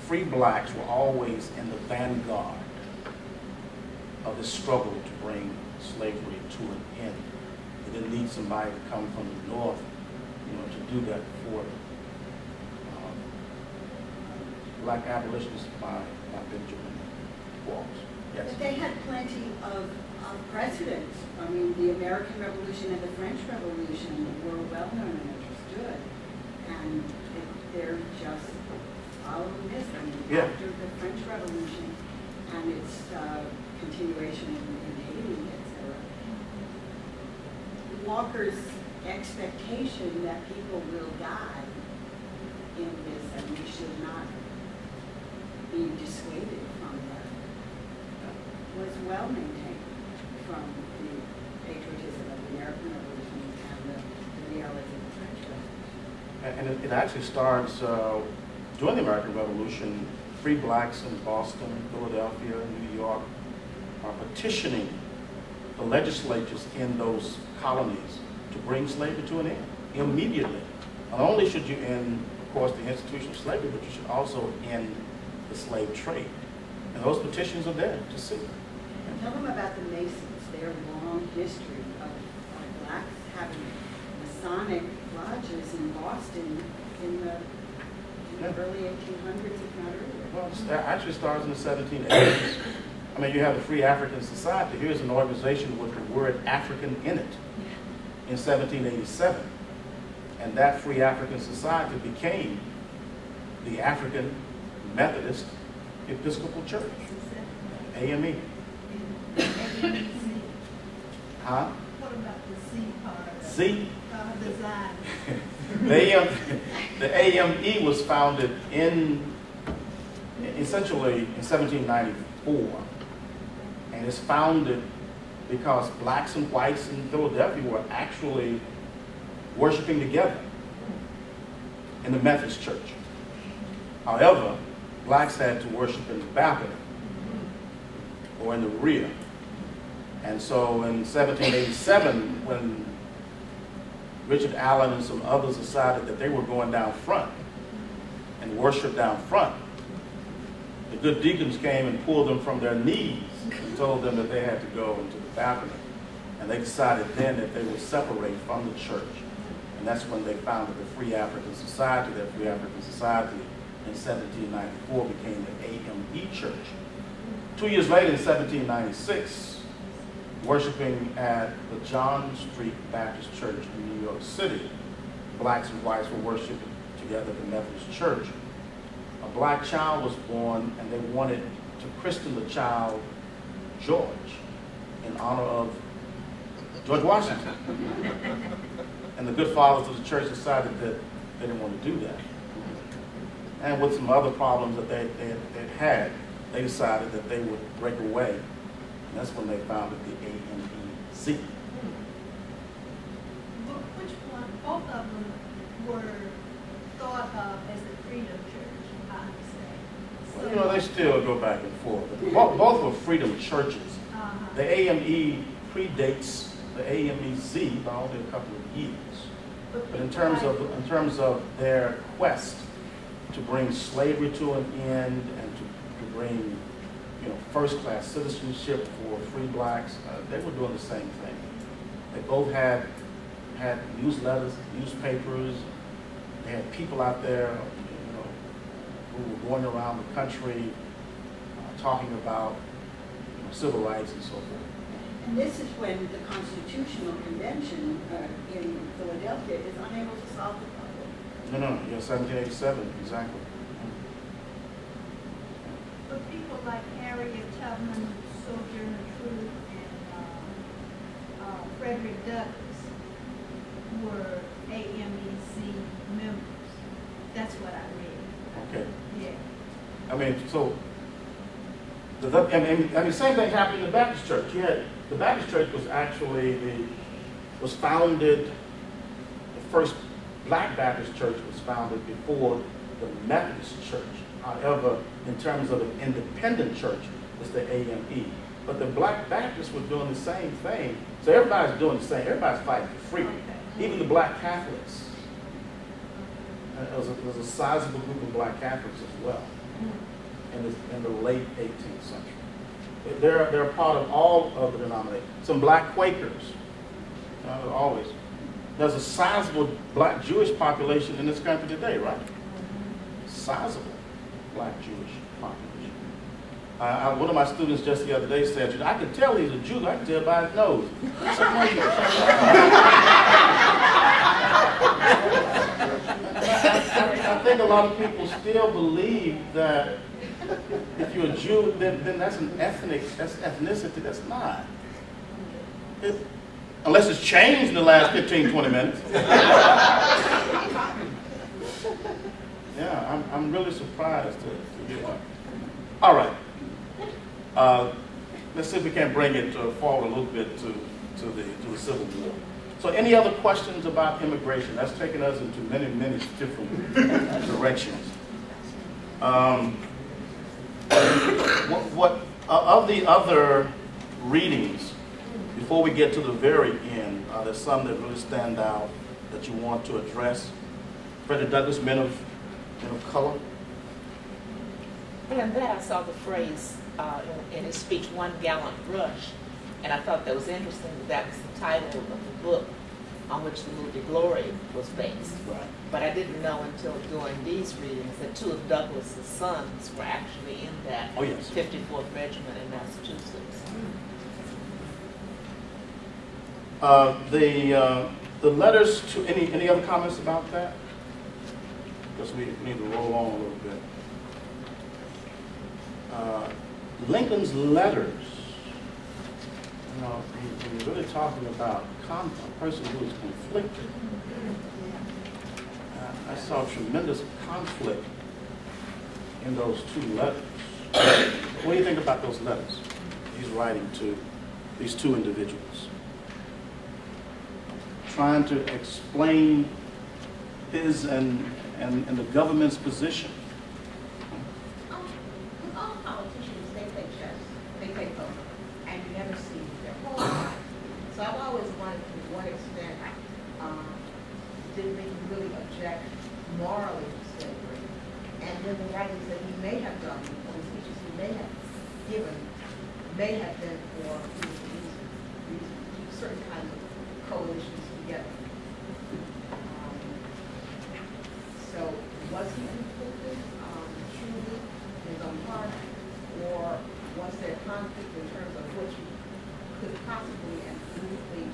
free blacks were always in the vanguard of the struggle to bring slavery to an end. They didn't need somebody to come from the north, to do that for them. Black Abolitionists by Benjamin Quarles. Yes. But they had plenty of presidents. I mean, the American Revolution and the French Revolution were well known and understood. And they're just following this. I mean, after the French Revolution and its continuation in Haiti, etc. Walker's expectation that people will die in this and we should not be dissuaded from that was well maintained from the patriotism of the American Revolution and the reality of the French Revolution. And it actually starts during the American Revolution. Free blacks in Boston, Philadelphia, New York are petitioning the legislatures in those colonies to bring slavery to an end immediately. Not only should you end, of course, the institution of slavery, but you should also end the slave trade. And those petitions are there to see. And tell them about the Masons, their long history of blacks having Masonic lodges in Boston in the early 1800s, if not earlier. Well, it actually starts in the 1780s. I mean, you have the Free African Society. Here's an organization with the word African in it in 1787. And that Free African Society became the African Methodist Episcopal Church, AME. Huh? What about the C part? C? Design. The AME was founded essentially in 1794, and it's founded because blacks and whites in Philadelphia were actually worshiping together in the Methodist church. However, blacks had to worship in the balcony or in the rear. And so in 1787, when Richard Allen and some others decided that they were going down front, and worshiped down front. The good deacons came and pulled them from their knees and told them that they had to go into the balcony. And they decided then that they would separate from the church. And that's when they founded the Free African Society. That Free African Society in 1794 became the AME Church. 2 years later, in 1796, worshiping at the John Street Baptist Church in New York City, blacks and whites were worshiping together at the Methodist Church. A black child was born, and they wanted to christen the child George in honor of George Washington. And the good fathers of the church decided that they didn't want to do that. And with some other problems that they had, they decided that they would break away. And that's when they founded the AMEC. Which one, both of them were thought of as the Freedom Church, I understand. Well, you know, they still go back and forth. Both were freedom churches. The AME predates the AMEC by only a couple of years. But in terms of their quest to bring slavery to an end and to bring, you know, first-class citizenship for free blacks, they were doing the same thing. They both had newsletters, newspapers. They had people out there, you know, who were going around the country talking about, you know, civil rights and so forth. And this is when the Constitutional Convention in Philadelphia is unable to solve the problem. No, yeah, 1787, exactly. But people like Harriet Tubman, Sojourner Truth, and Frederick Douglass were AMEC members. That's what I read. Okay. Yeah. I mean, so, same thing happened in the Baptist church. The Baptist church was actually was founded, the first black Baptist church was founded before the Methodist church. However, in terms of an independent church, it's the AME. But the black Baptists were doing the same thing. So everybody's doing the same, everybody's fighting for freedom. Even the black Catholics. There was a sizable group of black Catholics as well in the late 18th century. They're a part of all of the denominations. Some black Quakers, always. There's a sizable black Jewish population in this country today, right? Sizable black Jewish population. One of my students just the other day said, I can tell he's a Jew, I can tell by his nose. I said, no, you can't. I think a lot of people still believe that if you're a Jew, then that's ethnicity. That's not. Unless it's changed in the last 15, 20 minutes. Yeah, I'm really surprised to hear that. All right. Let's see if we can bring it forward a little bit to the Civil War. So any other questions about immigration? That's taken us into many, many different directions. What of the other readings, before we get to the very end, there's some that really stand out that you want to address? Frederick Douglass, Men of Color? And then I saw the phrase in his speech, "One Gallant Rush," and I thought that was interesting that was the title of the book on which the movie Glory was based. Right. But I didn't know until doing these readings that two of Douglas's sons were actually in that 54th Regiment in Massachusetts. The letters to any other comments about that? Because we need to roll on a little bit. Lincoln's letters. You know, he's really talking about a person who is conflicted. I saw tremendous conflict in those two letters. What do you think about those letters he's writing to these two individuals? Trying to explain his and the government's position. All politicians, they take chess, they take poker, and you never see their whole life. So I've always wondered to what extent did Lincoln really object morally to slavery, And then the writings that he may have done, or the speeches he may have given, may have been for these certain kinds of coalitions together. So was he conflicted truly in his own heart, or was there conflict in terms of what you could possibly and briefly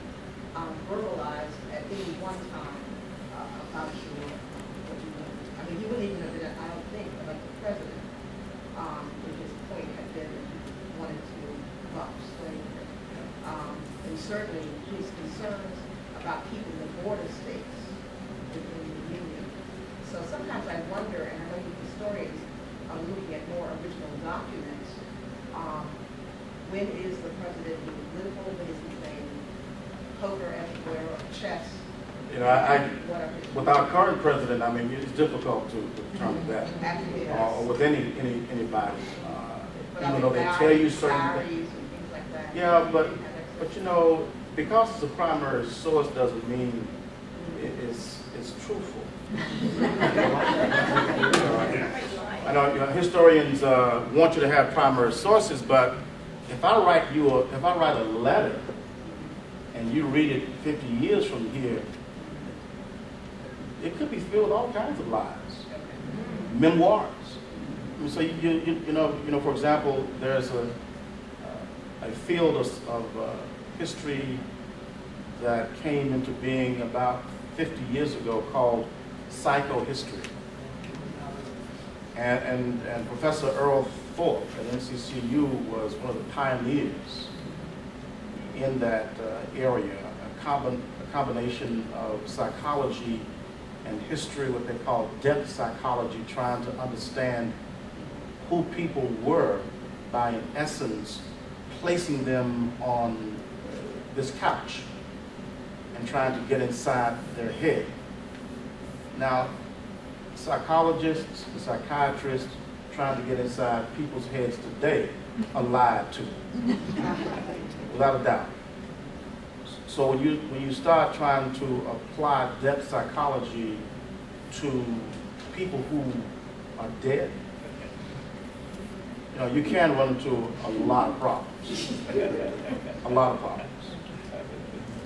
verbalize at any one time about what you wanted? I mean, he wouldn't even have been, I don't think, like the president, if his point had been that he wanted to abolish slavery. And certainly his concerns about keeping the border states within the Union. So sometimes I wonder, and I know you historians are looking at more original documents, when is the president being political, when is he playing poker everywhere, or chess? You know, with our current president, I mean, it's difficult to determine that. Absolutely. Or with anybody. Even though they tell you certain things. Like that. Yeah, but you know, because it's a primary source doesn't mean it's truthful. I know, you know, historians want you to have primary sources, but if I write a letter and you read it 50 years from here, it could be filled with all kinds of lies, memoirs. So you know, for example, there's a field of history that came into being about 50 years ago called psychohistory. And Professor Earl Thorpe at NCCU was one of the pioneers in that area, a combination of psychology and history, what they call depth psychology, trying to understand who people were by, in essence, placing them on this couch and trying to get inside their head. Now, psychologists and psychiatrists trying to get inside people's heads today are lied to, without a doubt. So when you start trying to apply depth psychology to people who are dead, you know, you can run into a lot of problems. A lot of problems.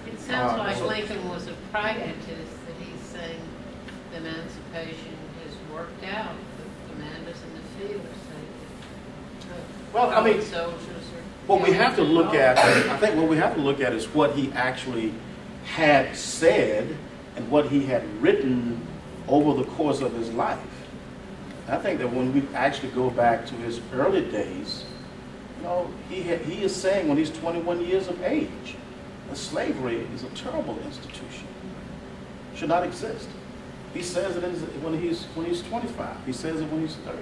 It sounds like Lincoln was a pragmatist, that he's saying emancipation has worked out. The commanders in the field are saying, well, I mean, soldiers what we have to look at, I think what we have to look at is what he actually had said and what he had written over the course of his life. I think that when we actually go back to his early days, you know, he is saying when he's 21 years of age that slavery is a terrible institution, should not exist. He says it when he's 25. He says it when he's 30.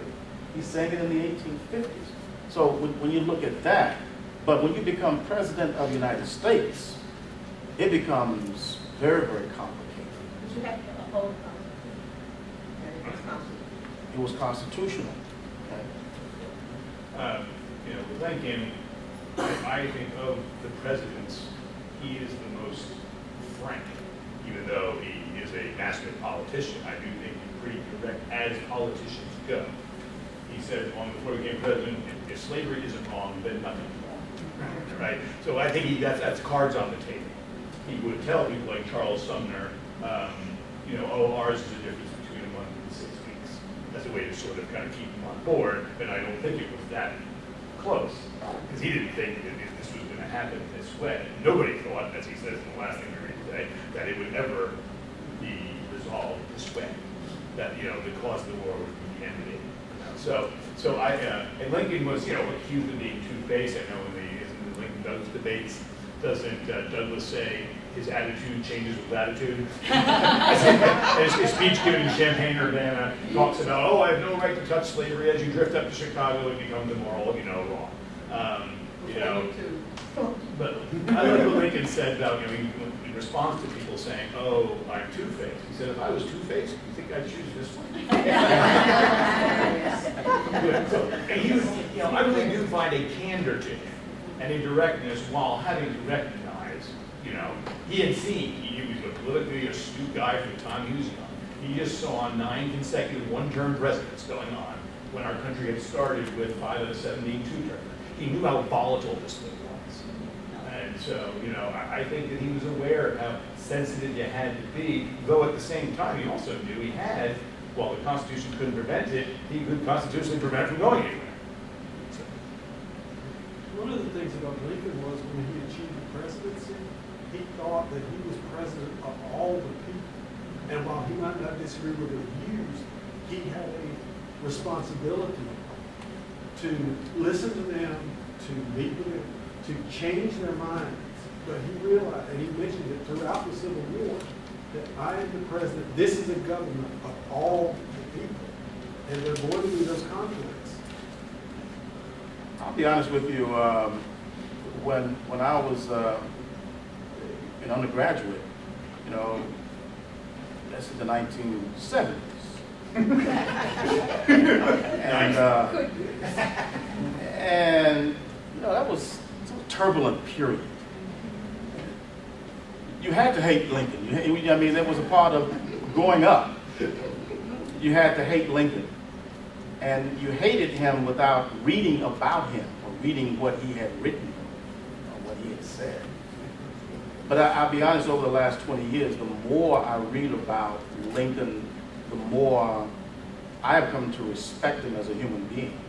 He's saying it in the 1850s. So when you look at that, but when you become president of the United States, it becomes very, very complicated. But you have to uphold the Constitution. It was constitutional. Okay? You know, with Lincoln, I think of the presidents, he is the most frank, even though he is a master politician. I do think he's pretty direct as politicians go. He said long before he became president, if slavery isn't wrong, then nothing's wrong. Right? So I think that's cards on the table. He would tell people like Charles Sumner, you know, oh, ours is the difference between a month and 6 weeks. That's a way to sort of kind of keep him on board, but I don't think it was that close, because he didn't think that this was going to happen this way. Nobody thought, as he says in the last thing we read today, that it would ever be resolved this way, that, you know, the cause of the war would be ended. So and Lincoln was, you know, accused of being two-faced. I know in the Lincoln-Douglas debates, doesn't Douglas say his attitude changes with latitude? His speech given in Champaign-Urbana talks about, oh, I have no right to touch slavery. As you drift up to Chicago, it becomes immoral, you know, wrong. You know, but I like what Lincoln said about, you know, in response to people saying, oh, I'm two-faced. He said, if I was two-faced, you think I'd choose this one? And you know, I really do find a candor to him and a directness while having to recognize, you know, he had seen, he was a politically astute guy from the time he was young. He just saw 9 consecutive one-term presidents going on when our country had started with 5 of the 17 two-term. He knew how volatile this thing was. And so, you know, I think that he was aware of how sensitive you had to be, though at the same time, he also knew he had, while the Constitution couldn't prevent it, he could constitutionally prevent it from going anywhere. So. One of the things about Lincoln was when he achieved the presidency, he thought that he was president of all the people. And while he might not disagree with their views, he had a responsibility to listen to them, to meet with them, to change their minds. But he realized, and he mentioned it throughout the Civil War, that I am the president, this is a government of all the people. And there are going to be those conflicts. I'll be honest with you, when I was an undergraduate, you know, that's in the 1970s. and you know, that was a turbulent period. You had to hate Lincoln. I mean, that was a part of growing up. You had to hate Lincoln. And you hated him without reading about him or reading what he had written or what he had said. But I'll be honest, over the last 20 years, the more I read about Lincoln, the more I have come to respect him as a human being.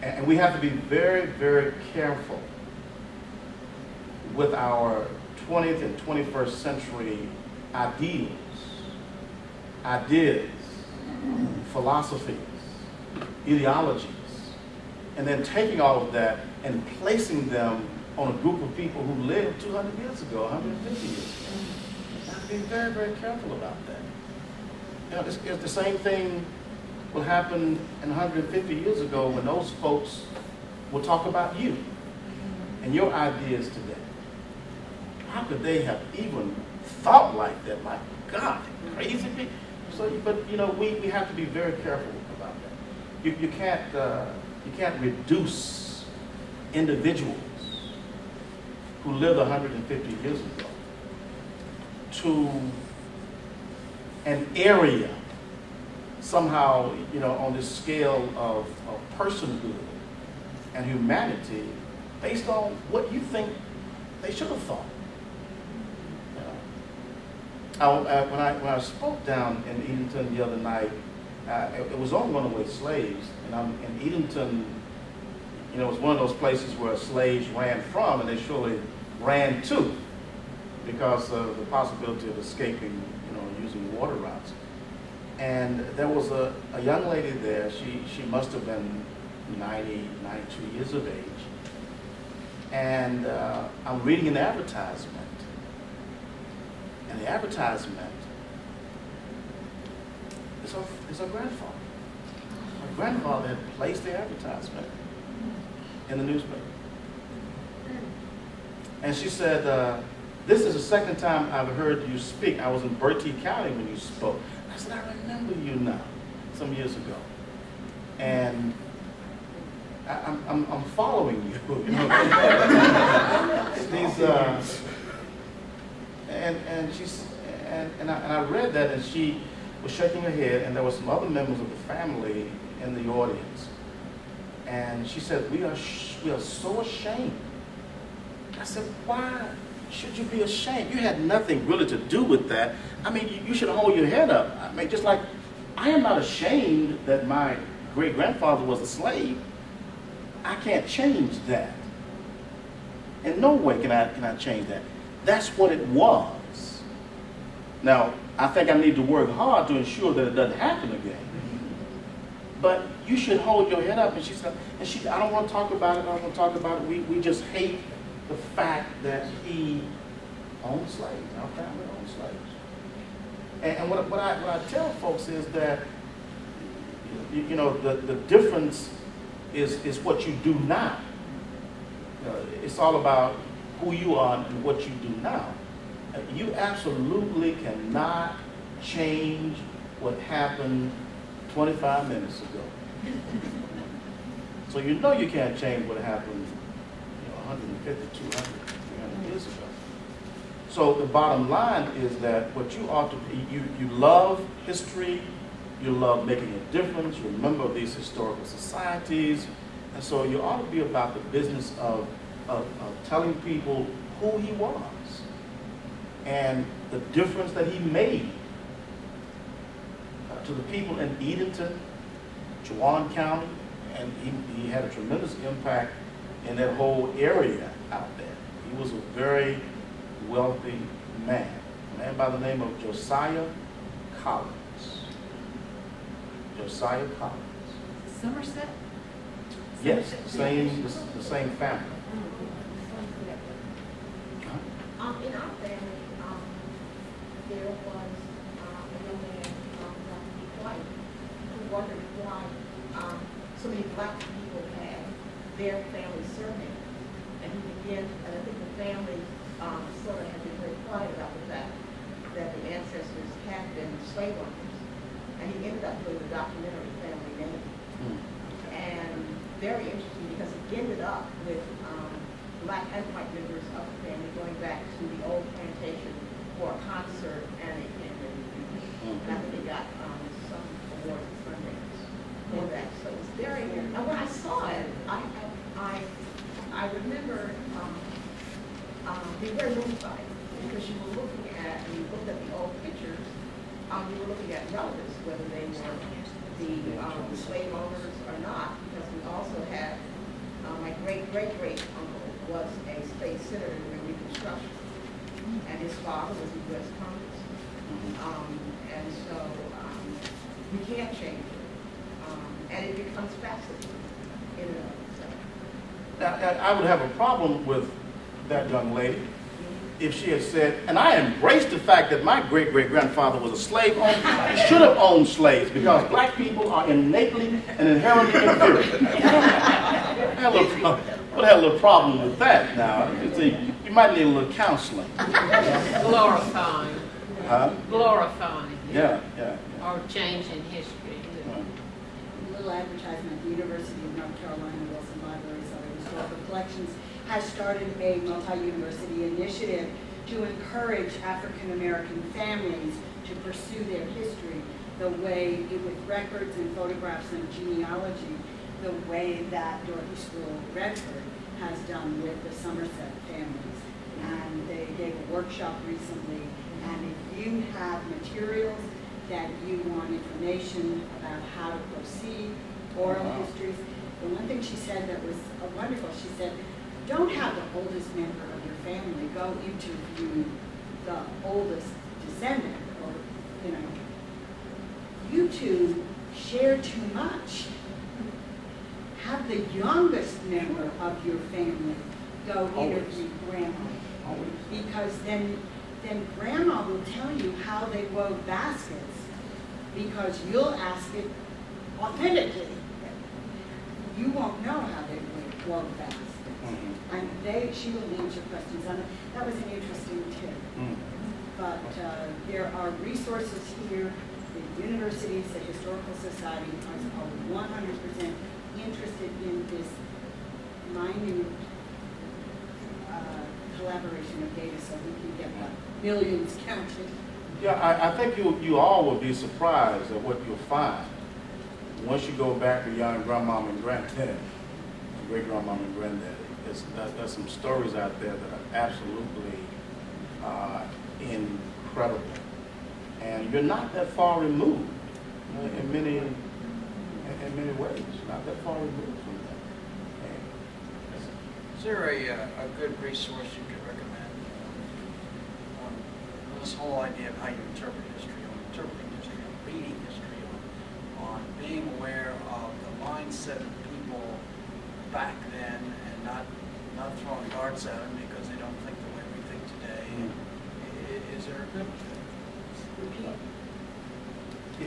And we have to be very, very careful with our 20th and 21st century ideals, ideas, philosophies, ideologies, and then taking all of that and placing them on a group of people who lived 200 years ago, 150 years ago. We have to be very, very careful about that. You know, it's the same thing will happen in 150 years ago when those folks will talk about you and your ideas today. How could they have even thought like that? My God, crazy people. So, but you know, we have to be very careful about that. You can't reduce individuals who lived 150 years ago to an area somehow, you know, on this scale of personhood and humanity based on what you think they should have thought. When I spoke down in Edenton the other night, it was on runaway slaves, and I'm in Edenton. You know, it was one of those places where slaves ran from, and they surely ran to, because of the possibility of escaping, you know, using water routes. And there was a young lady there. She must have been 90, 92 years of age. And I'm reading an advertisement. And the advertisement is her grandfather. Her grandfather had placed the advertisement in the newspaper. And she said, this is the second time I've heard you speak. I was in Bertie County when you spoke. I said, I remember you now, some years ago. And I'm following you. You know? And I read that, and she was shaking her head, and there were some other members of the family in the audience. And she said, we are so ashamed. I said, why should you be ashamed? You had nothing really to do with that. I mean, you should hold your head up. I mean, just like, I am not ashamed that my great-grandfather was a slave. I can't change that. In no way can I change that. That's what it was. Now, I think I need to work hard to ensure that it doesn't happen again. But you should hold your head up. And she said, I don't want to talk about it. I don't want to talk about it. We just hate the fact that he owned slaves. Our family owned slaves. And what I tell folks is that, you know, the difference is what you do now. It's all about who you are and what you do now. You absolutely cannot change what happened 25 minutes ago. So you know you can't change what happened, you know, 150, 200, 300 years ago. So the bottom line is that what you ought to be, you love history, you love making a difference, you're a member of these historical societies, and so you ought to be about the business of telling people who he was and the difference that he made to the people in Edenton, Juwan County, and he had a tremendous impact in that whole area out there. He was a very wealthy man, a man by the name of Josiah Collins. Josiah Collins. Somerset? Yes, the same family. In our family, there was a young man, Dr. White, who wondered why so many black people had their family surname. And he began, and I think the family sort of had been very quiet about the fact that the ancestors had been slave owners. And he ended up doing the documentary Family Name. And very interesting because he ended up with black and white members of the family going back to the old plantation for a concert and a and I think he got some awards and Sundance for that. So it was very, and when I saw it, I remember being very moved by it because you were looking at, and you looked at the old pictures, you were looking at relatives, whether they were the slave owners or not, because we also had my great-great-great-uncle was a state senator during Reconstruction, and his father was a U.S. Congressman. And so we can't change it, and it becomes fascinating in and of itself. Now, I would have a problem with that young lady if she had said, and I embrace the fact that my great-great-grandfather was a slave owner. He should have owned slaves because black people are innately and inherently inferior. We'll have a little problem with that now. You might need a little counseling. Glorifying. Huh? Glorifying. Yeah. Or changing history. A little advertisement. The University of North Carolina Wilson Libraries Other Historical Collections has started a multi-university initiative to encourage African American families to pursue their history the way, with records and photographs and genealogy, the way that Dorothy School Redford has done with the Somerset families. And they gave a workshop recently, and if you have materials that you want information about how to proceed, oral histories, the one thing she said that was wonderful, she said, don't have the oldest member of your family go interview the oldest descendant, or, you know, you two share too much. Have the youngest member of your family go interview grandma, because then grandma will tell you how they wove baskets, because you'll ask it authentically. You won't know how they wove baskets. And she will answer questions on it. That was an interesting tip. But there are resources here. The universities, the Historical Society are 100% interested in this minute collaboration of data so we can get the millions counted. Yeah, I think you all will be surprised at what you'll find once you go back to young grandmama and granddad, great-grandmama and granddaddy. There's some stories out there that are absolutely incredible. And you're not that far removed in many ways. Not that far removed from that. Is there a good resource you could recommend on this whole idea of how you interpret history, on interpreting history, on reading history, on being aware of the mindset of people back then and not throwing darts at them because they don't think the way we think today? Is there a good repeat?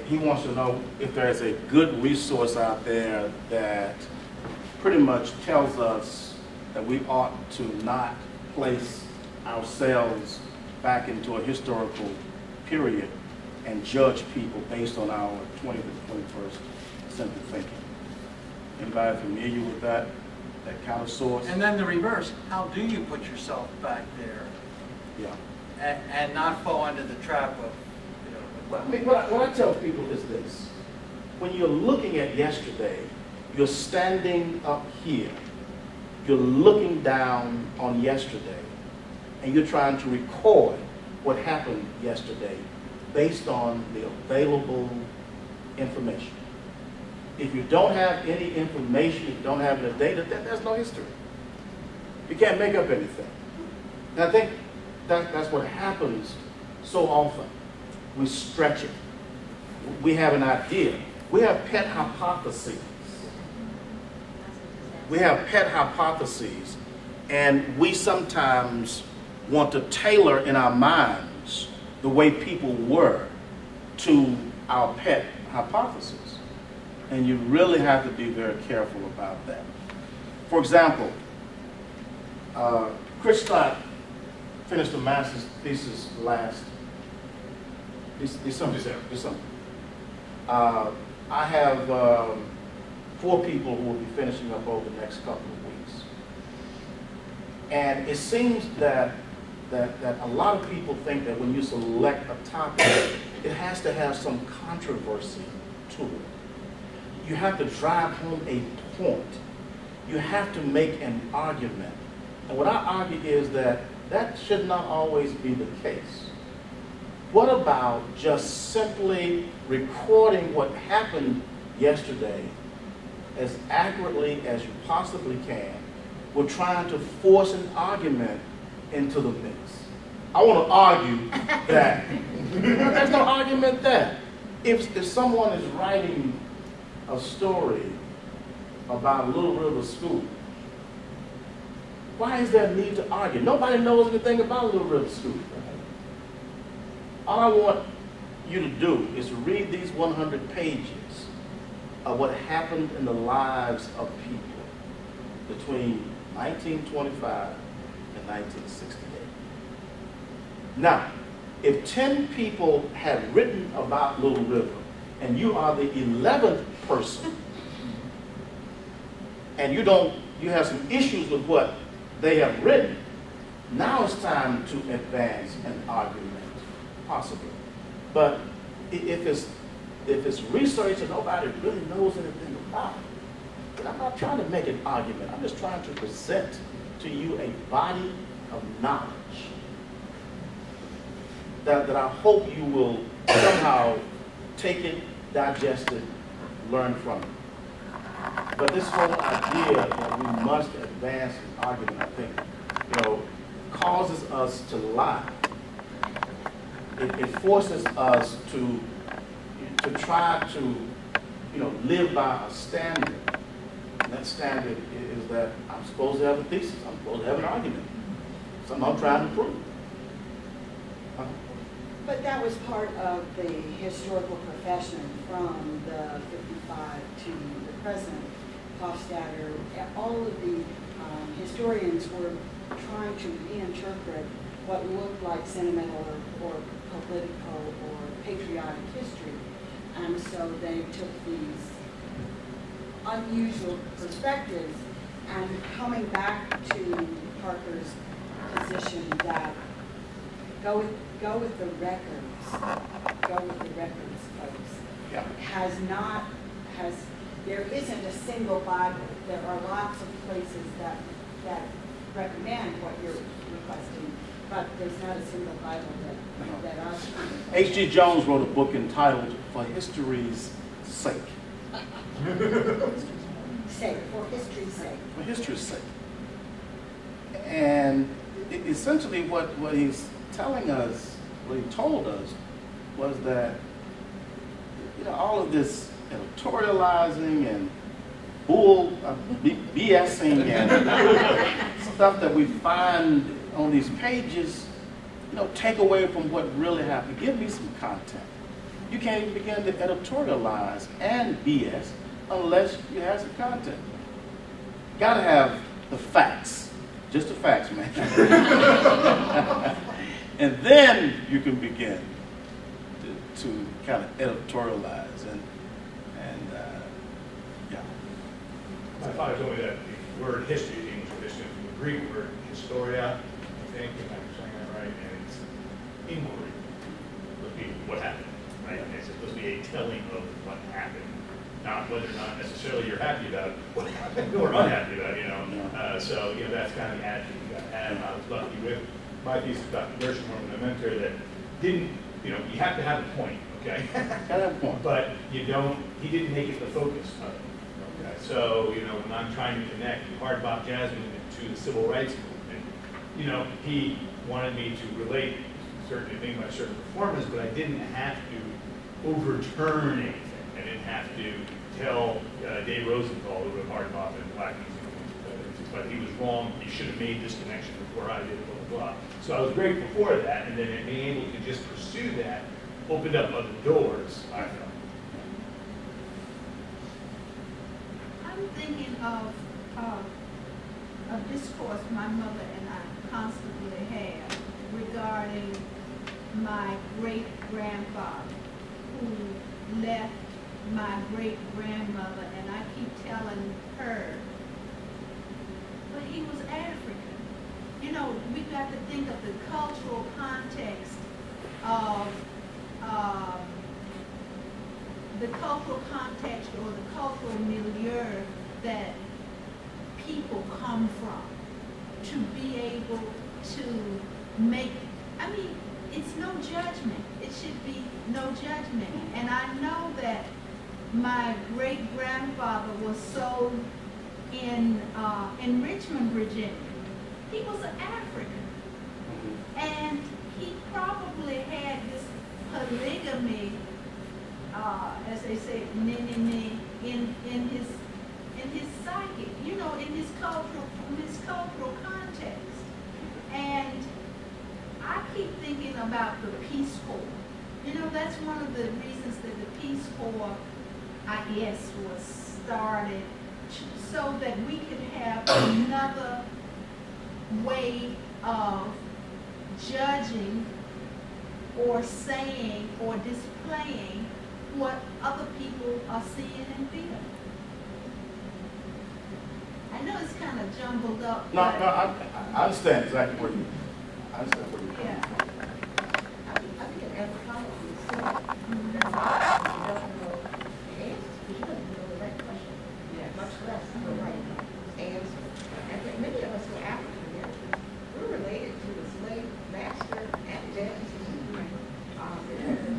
He wants to know if there's a good resource out there that pretty much tells us that we ought to not place ourselves back into a historical period and judge people based on our 20th and 21st century thinking. Anybody familiar with that kind of source? And then the reverse, how do you put yourself back there? Yeah. and not fall into the trap of, I mean, what I tell people is this. When you're looking at yesterday, you're standing up here. You're looking down on yesterday, and you're trying to record what happened yesterday based on the available information. If you don't have any information, if you don't have any data, then there's no history. You can't make up anything. And I think that's what happens so often. We stretch it. We have an idea. We have pet hypotheses. We have pet hypotheses, and we sometimes want to tailor in our minds the way people were to our pet hypothesis. And you really have to be very careful about that. For example, Chris Scott finished a master's thesis last December. I have 4 people who will be finishing up over the next couple of weeks. And it seems that a lot of people think that when you select a topic, it has to have some controversy to it. You have to drive home a point. You have to make an argument. And what I argue is that should not always be the case. What about just simply recording what happened yesterday as accurately as you possibly can? We're trying to force an argument into the mix. I want to argue that there's no argument there. If someone is writing a story about Little River School, why is there a need to argue? Nobody knows anything about Little River School. All I want you to do is read these 100 pages of what happened in the lives of people between 1925 and 1968. Now, if 10 people had written about Little River, and you are the 11th person, and you have some issues with what they have written, now it's time to advance an argument, possibly. But if it's research and nobody really knows anything about it, then I'm not trying to make an argument. I'm just trying to present to you a body of knowledge that I hope you will somehow take it, digest it, learn from it. But this whole idea that we must advance an argument, I think, causes us to lie. It forces us to try to, live by a standard. And that standard is that I'm supposed to have a thesis. I'm supposed to have an argument. Something I'm trying to prove. But that was part of the historical profession from the 55 to the present. Hofstadter, all of the historians were trying to reinterpret what looked like sentimental or political or patriotic history. And so they took these unusual perspectives and coming back to Parker's position that go with the records, folks. Yeah. There isn't a single Bible. There are lots of places that recommend what you're requesting, but there's not a single Bible that us. H.G. Jones wrote a book entitled For History's Sake. For history's sake. For history's sake. And essentially what he's telling us, what he told us, was that all of this editorializing and BSing and stuff that we find on these pages, take away from what really happened. Give me some content. You can't even begin to editorialize and BS unless you have some content. Gotta have the facts. Just the facts, man. And then you can begin to kind of editorialize and yeah. My father told me that the word history is English tradition from the Greek word historia, I think, if I'm saying that right, and inquiry. Supposed to be what happened, right? And it's supposed to be a telling of what happened, not whether or not necessarily you're happy about what happened or unhappy about, you know. So, you know, that's kind of the attitude you got to have. I was lucky with my thesis, Dr. Gershon, my mentor, that didn't, you know, you have to have a point, okay? Gotta have a point. But you don't, he didn't make it the focus of it. Okay? So, you know, when I'm trying to connect Hard Bop Jazz movement to the civil rights movement, you know, he wanted me to relate certain things by certain performers, but I didn't have to overturn anything. I didn't have to tell Dave Rosenthal, who wrote Hard Bop and Black Music, but he was wrong. He should have made this connection before I did, blah, blah, blah. So I was grateful for that, and then being able to just pursue that opened up other doors, I felt. I'm thinking of a discourse my mother and I constantly had regarding my great-grandfather who left my great-grandmother, and I keep telling her, but he was African. You know, we got to think of the cultural context of or the cultural milieu that people come from to be able to make, I mean, it's no judgment. It should be no judgment. And I know that my great-grandfather was sold in Richmond, Virginia. He was an African. And he probably had this polygamy, as they say, in his psyche, you know, in his cultural context. And I keep thinking about the Peace Corps. You know, that's one of the reasons that the Peace Corps, I guess, was started so that we could have another way of judging or saying or displaying what other people are seeing and feeling. I know it's kind of jumbled up. No, I understand exactly where you're coming Yeah. from. I think in anthropology, so that's why you don't know the answers, because you don't even know the right question, much less the right answer. And for many of us who are African Americans, we're related to the slave master and jazz.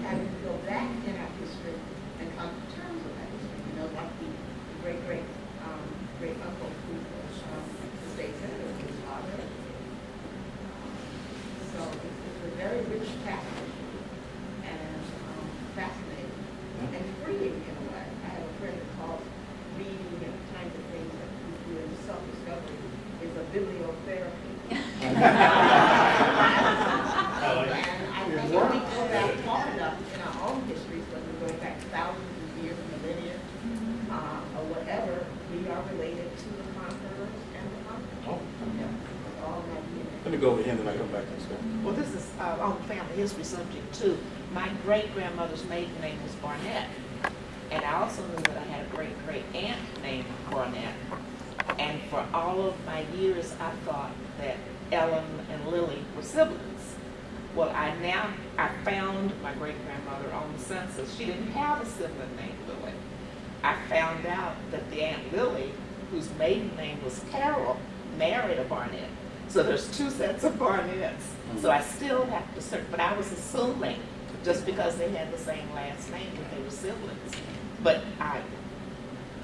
Having to go back in our history and come to terms with that history, you know, like the great uncle who was the state senator, his father. So it's a very rich tapestry and fascinating and freeing in a way. I have a friend that calls reading and the kinds of things that we do in self-discovery is a bibliotherapy. And I think if we go back far enough in our own histories, whether we're going back thousands of years, millennia, or whatever, we are related to the conquerors and the conquered. Oh. Yeah, all that DNA. Let me go over here and then I come back to this guy. Well, this is on the family history subject too. My great-grandmother's maiden name was Barnett. And I also knew that I had a great-great-aunt named Barnett. And for all of my years, I thought that Ellen and Lily were siblings. Well, I found my great-grandmother on the census. She didn't have a sibling named Lily. I found out that the Aunt Lily, whose maiden name was Carol, married a Barnett. So there's two sets of Barnetts. So I still have to search, but I was assuming just because they had the same last name that they were siblings. But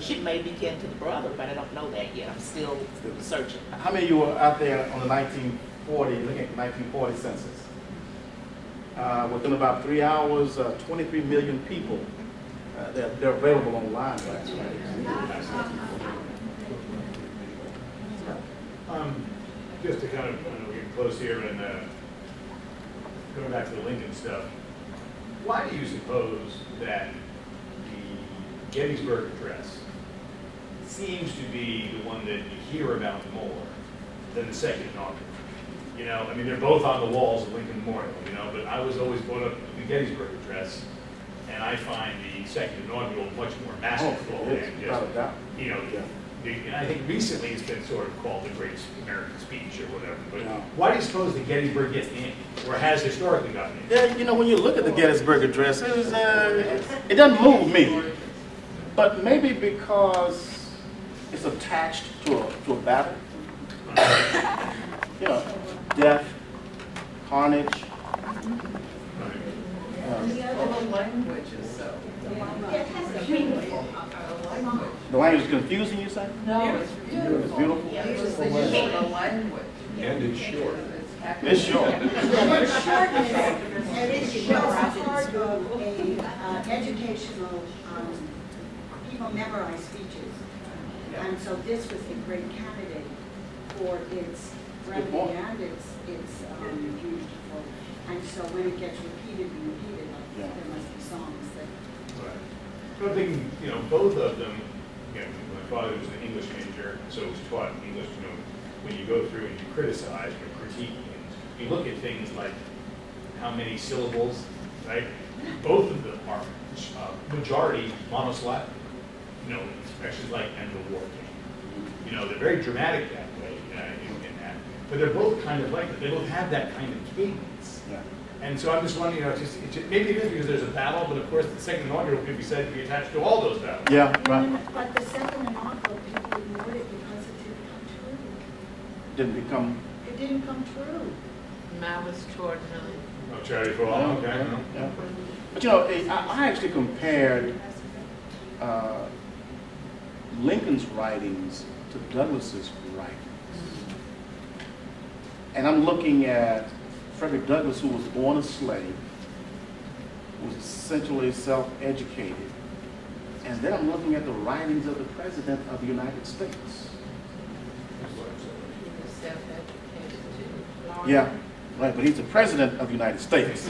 she may be kin to the brother, but I don't know that yet. I'm still searching. How many of you were out there on the 1940, looking at the 1940 census? Within about 3 hours, 23 million people. They're available online right now. Just to kind of, I know we're getting close here and going back to the Lincoln stuff, why do you suppose that the Gettysburg Address seems to be the one that you hear about more than the second inaugural? You know, I mean, they're both on the walls of Lincoln Memorial, you know, but I was always brought up with the Gettysburg Address, and I find the second inaugural much more masterful and just, you know, And I think recently it's been sort of called the Great American Speech or whatever. But Yeah. why do you suppose the Gettysburg gets in, or has historically gotten in? Yeah, you know, when you look at the Gettysburg Address, it doesn't move me. But maybe because it's attached to a battle. You know, death, carnage. Well, the language is so. The language is confusing, you say? No, it's beautiful. It's beautiful? The language. And it's short. It's short. It's short, and it shows part of a educational, people memorize speeches. And so this was a great candidate for its brevity and its beautiful. And so when it gets repeated and repeated, like, there must be songs that. Right. So I'm thinking, you know, both of them, you know, my father was an English major, so was taught English, you know, when you go through and you criticize or critique things, you look at things like how many syllables, right? Both of them are majority monosyllabic, you know, expressions like "and the war came." You know, they're very dramatic that way in that, but they're both kind of like that. They both have that kind of cadence. Yeah. And so I'm just wondering, you know, maybe it is because there's a battle, but of course the second inaugural could be said to be attached to all those battles. Yeah, right. But the second inaugural, people ignored it because it didn't come true. It didn't come true. Malice toward none. Oh, charity for all, okay. Yeah. But you know, I actually compared Lincoln's writings to Douglas's writings. And I'm looking at Frederick Douglass, who was born a slave, was essentially self-educated. And then I'm looking at the writings of the President of the United States. He was self-educated too. Yeah, right, but he's the President of the United States.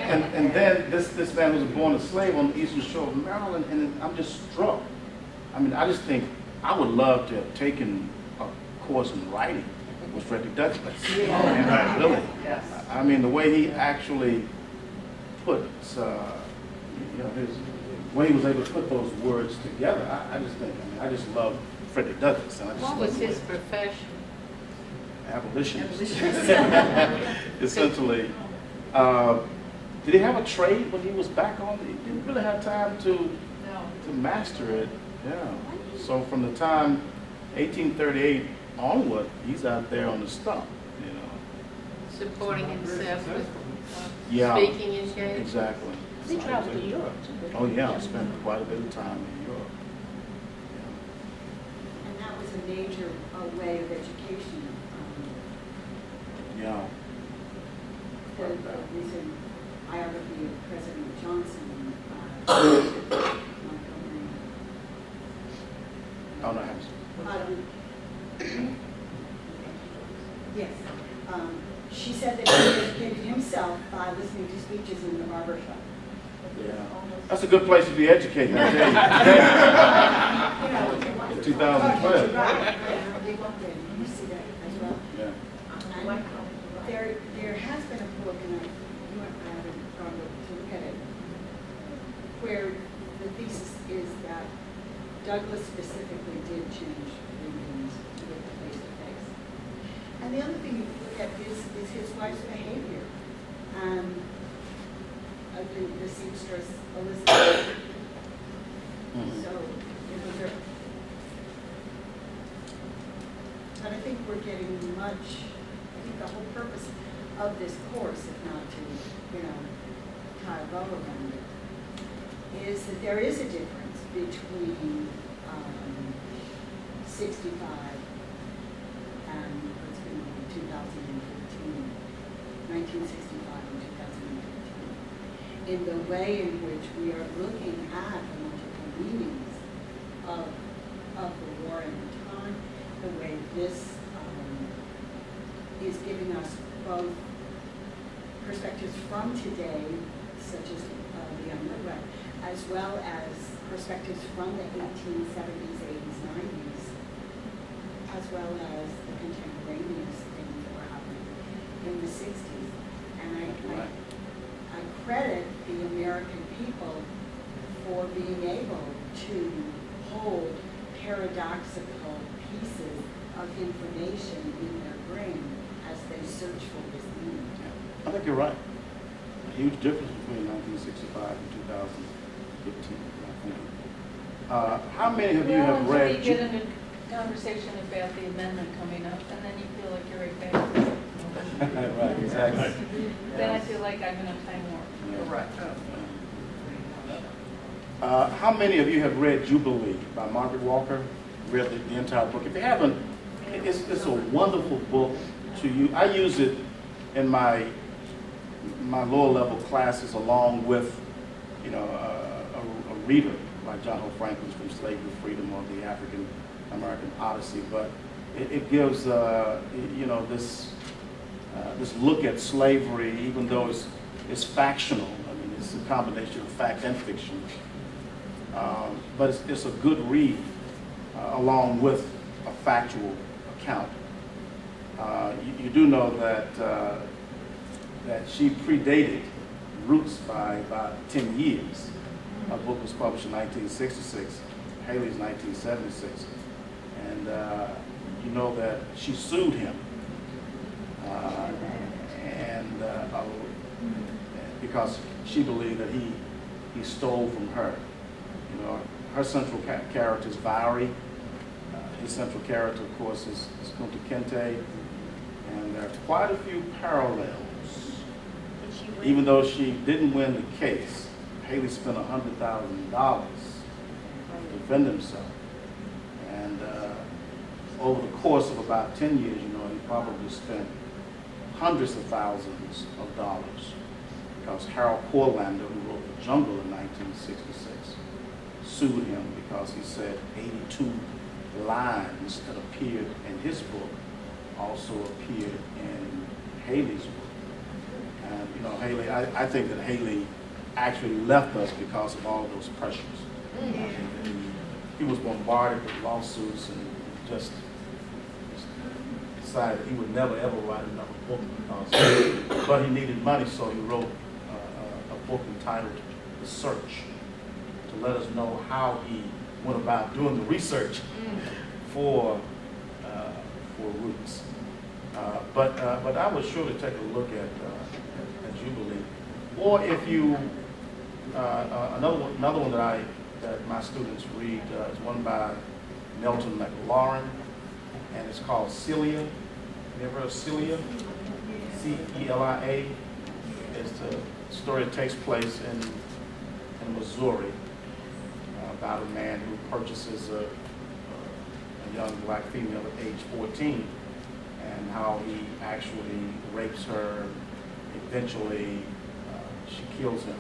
and then this man was born a slave on the eastern shore of Maryland, and I'm just struck. I mean, I just think I would love to have taken a course in writing with Frederick Douglass. Yeah. Really. Yes. I mean, the way he actually puts, you know, when he was able to put those words together, I just think, I mean, I just love Frederick Douglass. And I just What was his profession? Abolitionist. Essentially. Did he have a trade when he was back on? He didn't really have time to master it. Yeah. So from the time 1838 onward, he's out there on the stump, you know. Supporting himself with speaking engagements? Exactly. He traveled to Europe too. Oh yeah, I spent quite a bit of time in Europe. And that was a major way of education. Yeah. The recent biography of President Johnson, Montgomery. Oh, no, I haven't. Yes. She said that he educated himself by listening to speeches in the barber shop. Yeah. That's a good place to be educated, I tell you. In 2012. You see that as well? Yeah. And there has been a book, and I haven't gone to look at it, where the thesis is that Douglas specifically did change Lincoln's with the face-to-face. And the other thing you look at is his wife's behavior. The seamstress Elizabeth. So it was her. But I think we're getting much. I think the whole purpose of this course, if not to, tie a bow around it, is that there is a difference between 65 and what's been 2015, 1965 and 2015, in the way in which we are looking at the multiple meanings of the war and the time, the way this is giving us both perspectives from today, such as the underground, as well as perspectives from the 1870s, 80s, 90s, as well as the contemporaneous things that were happening in the 60s. And I credit the American people for being able to hold paradoxical pieces of information in their brain as they search for this meaning. I think you're right. A huge difference between 1965 and 2015. How many of you have Well, read? until you get into conversation about the amendment coming up, and then you feel like you're right back. Right, exactly. Then I feel like I'm gonna time more. Correct. How many of you have read Jubilee by Margaret Walker? Read the entire book? If you haven't, it's a wonderful book to use. I use it in my lower level classes along with, you know, a reader like John Hope Franklin's From Slavery to Freedom or the African American Odyssey. But it gives, you know, this look at slavery, even though it's factional. I mean, it's a combination of fact and fiction. But it's a good read along with a factual account. You do know that she predated Roots by about 10 years. Her book was published in 1966, Haley's 1976. And you know that she sued him. Because she believed that he stole from her. You know, her central character is Vaori. His central character, of course, is Kunta Kinte. And there are quite a few parallels. Even though she didn't win the case, Haley spent $100,000 to defend himself. And over the course of about 10 years, you know, he probably spent hundreds of thousands of dollars. Because Harold Porlander, who wrote The Jungle in 1966, sued him because he said 82 lines that appeared in his book also appeared in Haley's book. And, you know, Haley, I think that Haley actually left us because of all those pressures. He was bombarded with lawsuits and just decided he would never ever write another book because, but he needed money, so he wrote a book entitled The Search to let us know how he went about doing the research for Roots. But I would surely take a look at Jubilee, or if you another one that my students read is one by Nelton McLaurin, and it's called Celia. You ever heard of Celia? C-E-L-I-A. It's the story that takes place in Missouri about a man who purchases a young black female at age 14, and how he actually rapes her. Eventually, she kills him.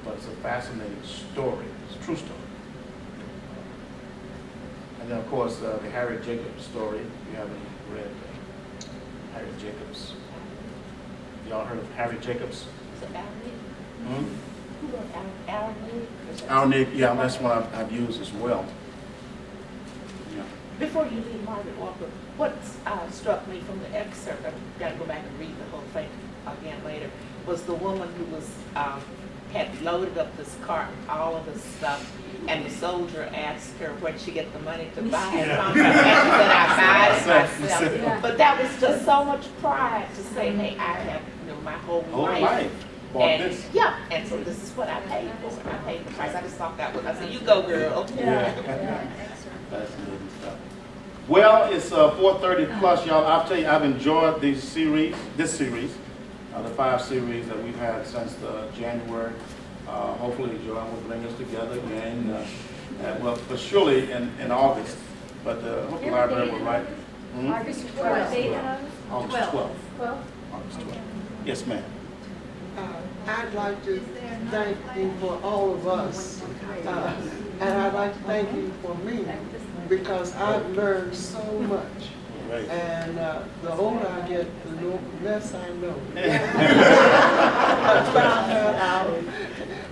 But it's a fascinating story. It's a true story. And then, of course, the Harriet Jacobs story. If you haven't read Harriet Jacobs, y'all heard of Harriet Jacobs? Is it Hmm? Who wrote Alan? Alan, yeah, that's one I've used as well. Yeah. Before you leave Margaret Walker, what struck me from the excerpt, I've got to go back and read the whole thing again later, was the woman who was had loaded up this cart with all of this stuff, and the soldier asked her where'd she get the money to buy it from, and she said, I buy it myself. Yeah. But that was just so much pride to say, hey, I have, you know, my whole life. And, yeah, and so this is what I paid for. I paid the price. I just thought that was, I said, you go, girl. Yeah. Fascinating stuff. Well, it's 4:30 plus, y'all. I'll tell you, I've enjoyed this series, the 5 series that we've had since January. Hopefully, Joanne will bring us together again. Well, but surely in August. But hope the library will write. August 12th. August 12th. August 12th. Yes, ma'am. I'd like to thank you for all of us. And I'd like to thank you for me, because I've learned so much. Right. And the older I get, the less I know. I found that out.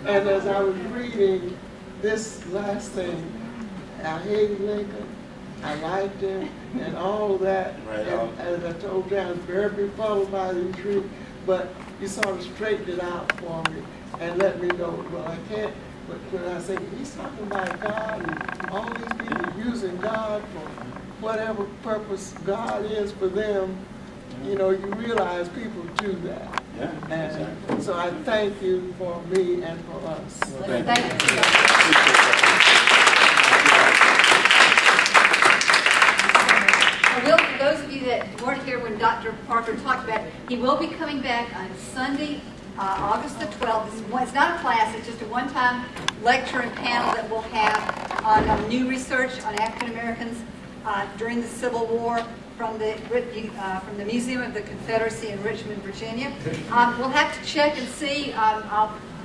And as I was reading this last thing, I hated Lincoln, I liked him, and all of that. Right. And as I told you, I was very befuddled by the truth, but you sort of straightened it out for me and let me know, well, I can't But when I say, he's talking about God and all these people using God for whatever purpose God is for them, you know, you realize people do that. Yeah, And so I thank you for me and for us. Thank you. For those of you that weren't here when Dr. Parker talked about it, he will be coming back on Sunday, August the 12th. It's not a class, it's just a one-time lecture and panel that we'll have on new research on African Americans during the Civil War from the Museum of the Confederacy in Richmond, Virginia. We'll have to check and see.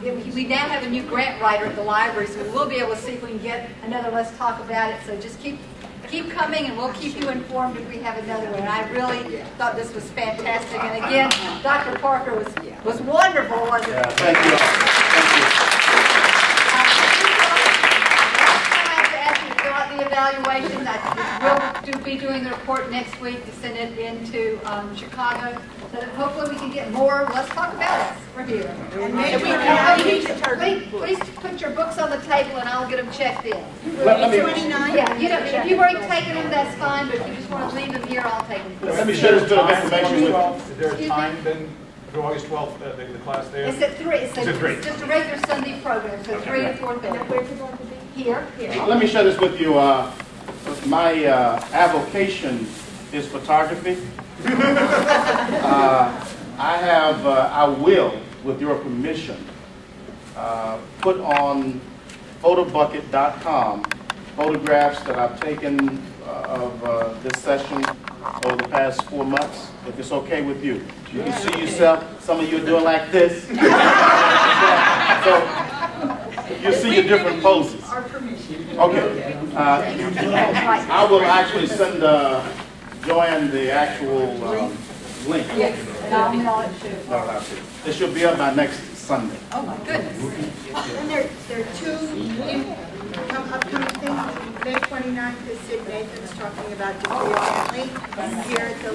We now have a new grant writer at the library, so we'll be able to see if we can get another Let's Talk About It. So just keep coming, and we'll keep you informed if we have another one. I really thought this was fantastic. And again, Dr. Parker was wonderful, wasn't it? Yeah, thank you. Thank you. The evaluation, we'll be doing the report next week to send it into Chicago, so that hopefully we can get more. Let's talk about it. We're here. And please put your books on the table, and I'll get them checked in. Let me, yeah, you know, if you've already taken them, that's fine. But if you just want to leave them here, I'll take them. let me share this bit of information with you. Is there a time then for August 12th, the class there? It's at 3. It's at 3. It's just a regular Sunday program, so 3 to 4:30. Where's it going to be? Here. Let me share this with you. My avocation is photography. I will, with your permission, put on photobucket.com photographs that I've taken of this session over the past 4 months, if it's okay with you. You can see yourself, some of you are doing like this. So you see your different poses. Okay. I will actually send Joanne the actual link. Yes, and I'll mail it too. It should be up by next Sunday. Oh my goodness. And there are 2 new upcoming things. May 29th is Sid Nathan's talking about DeFeo Henley here at the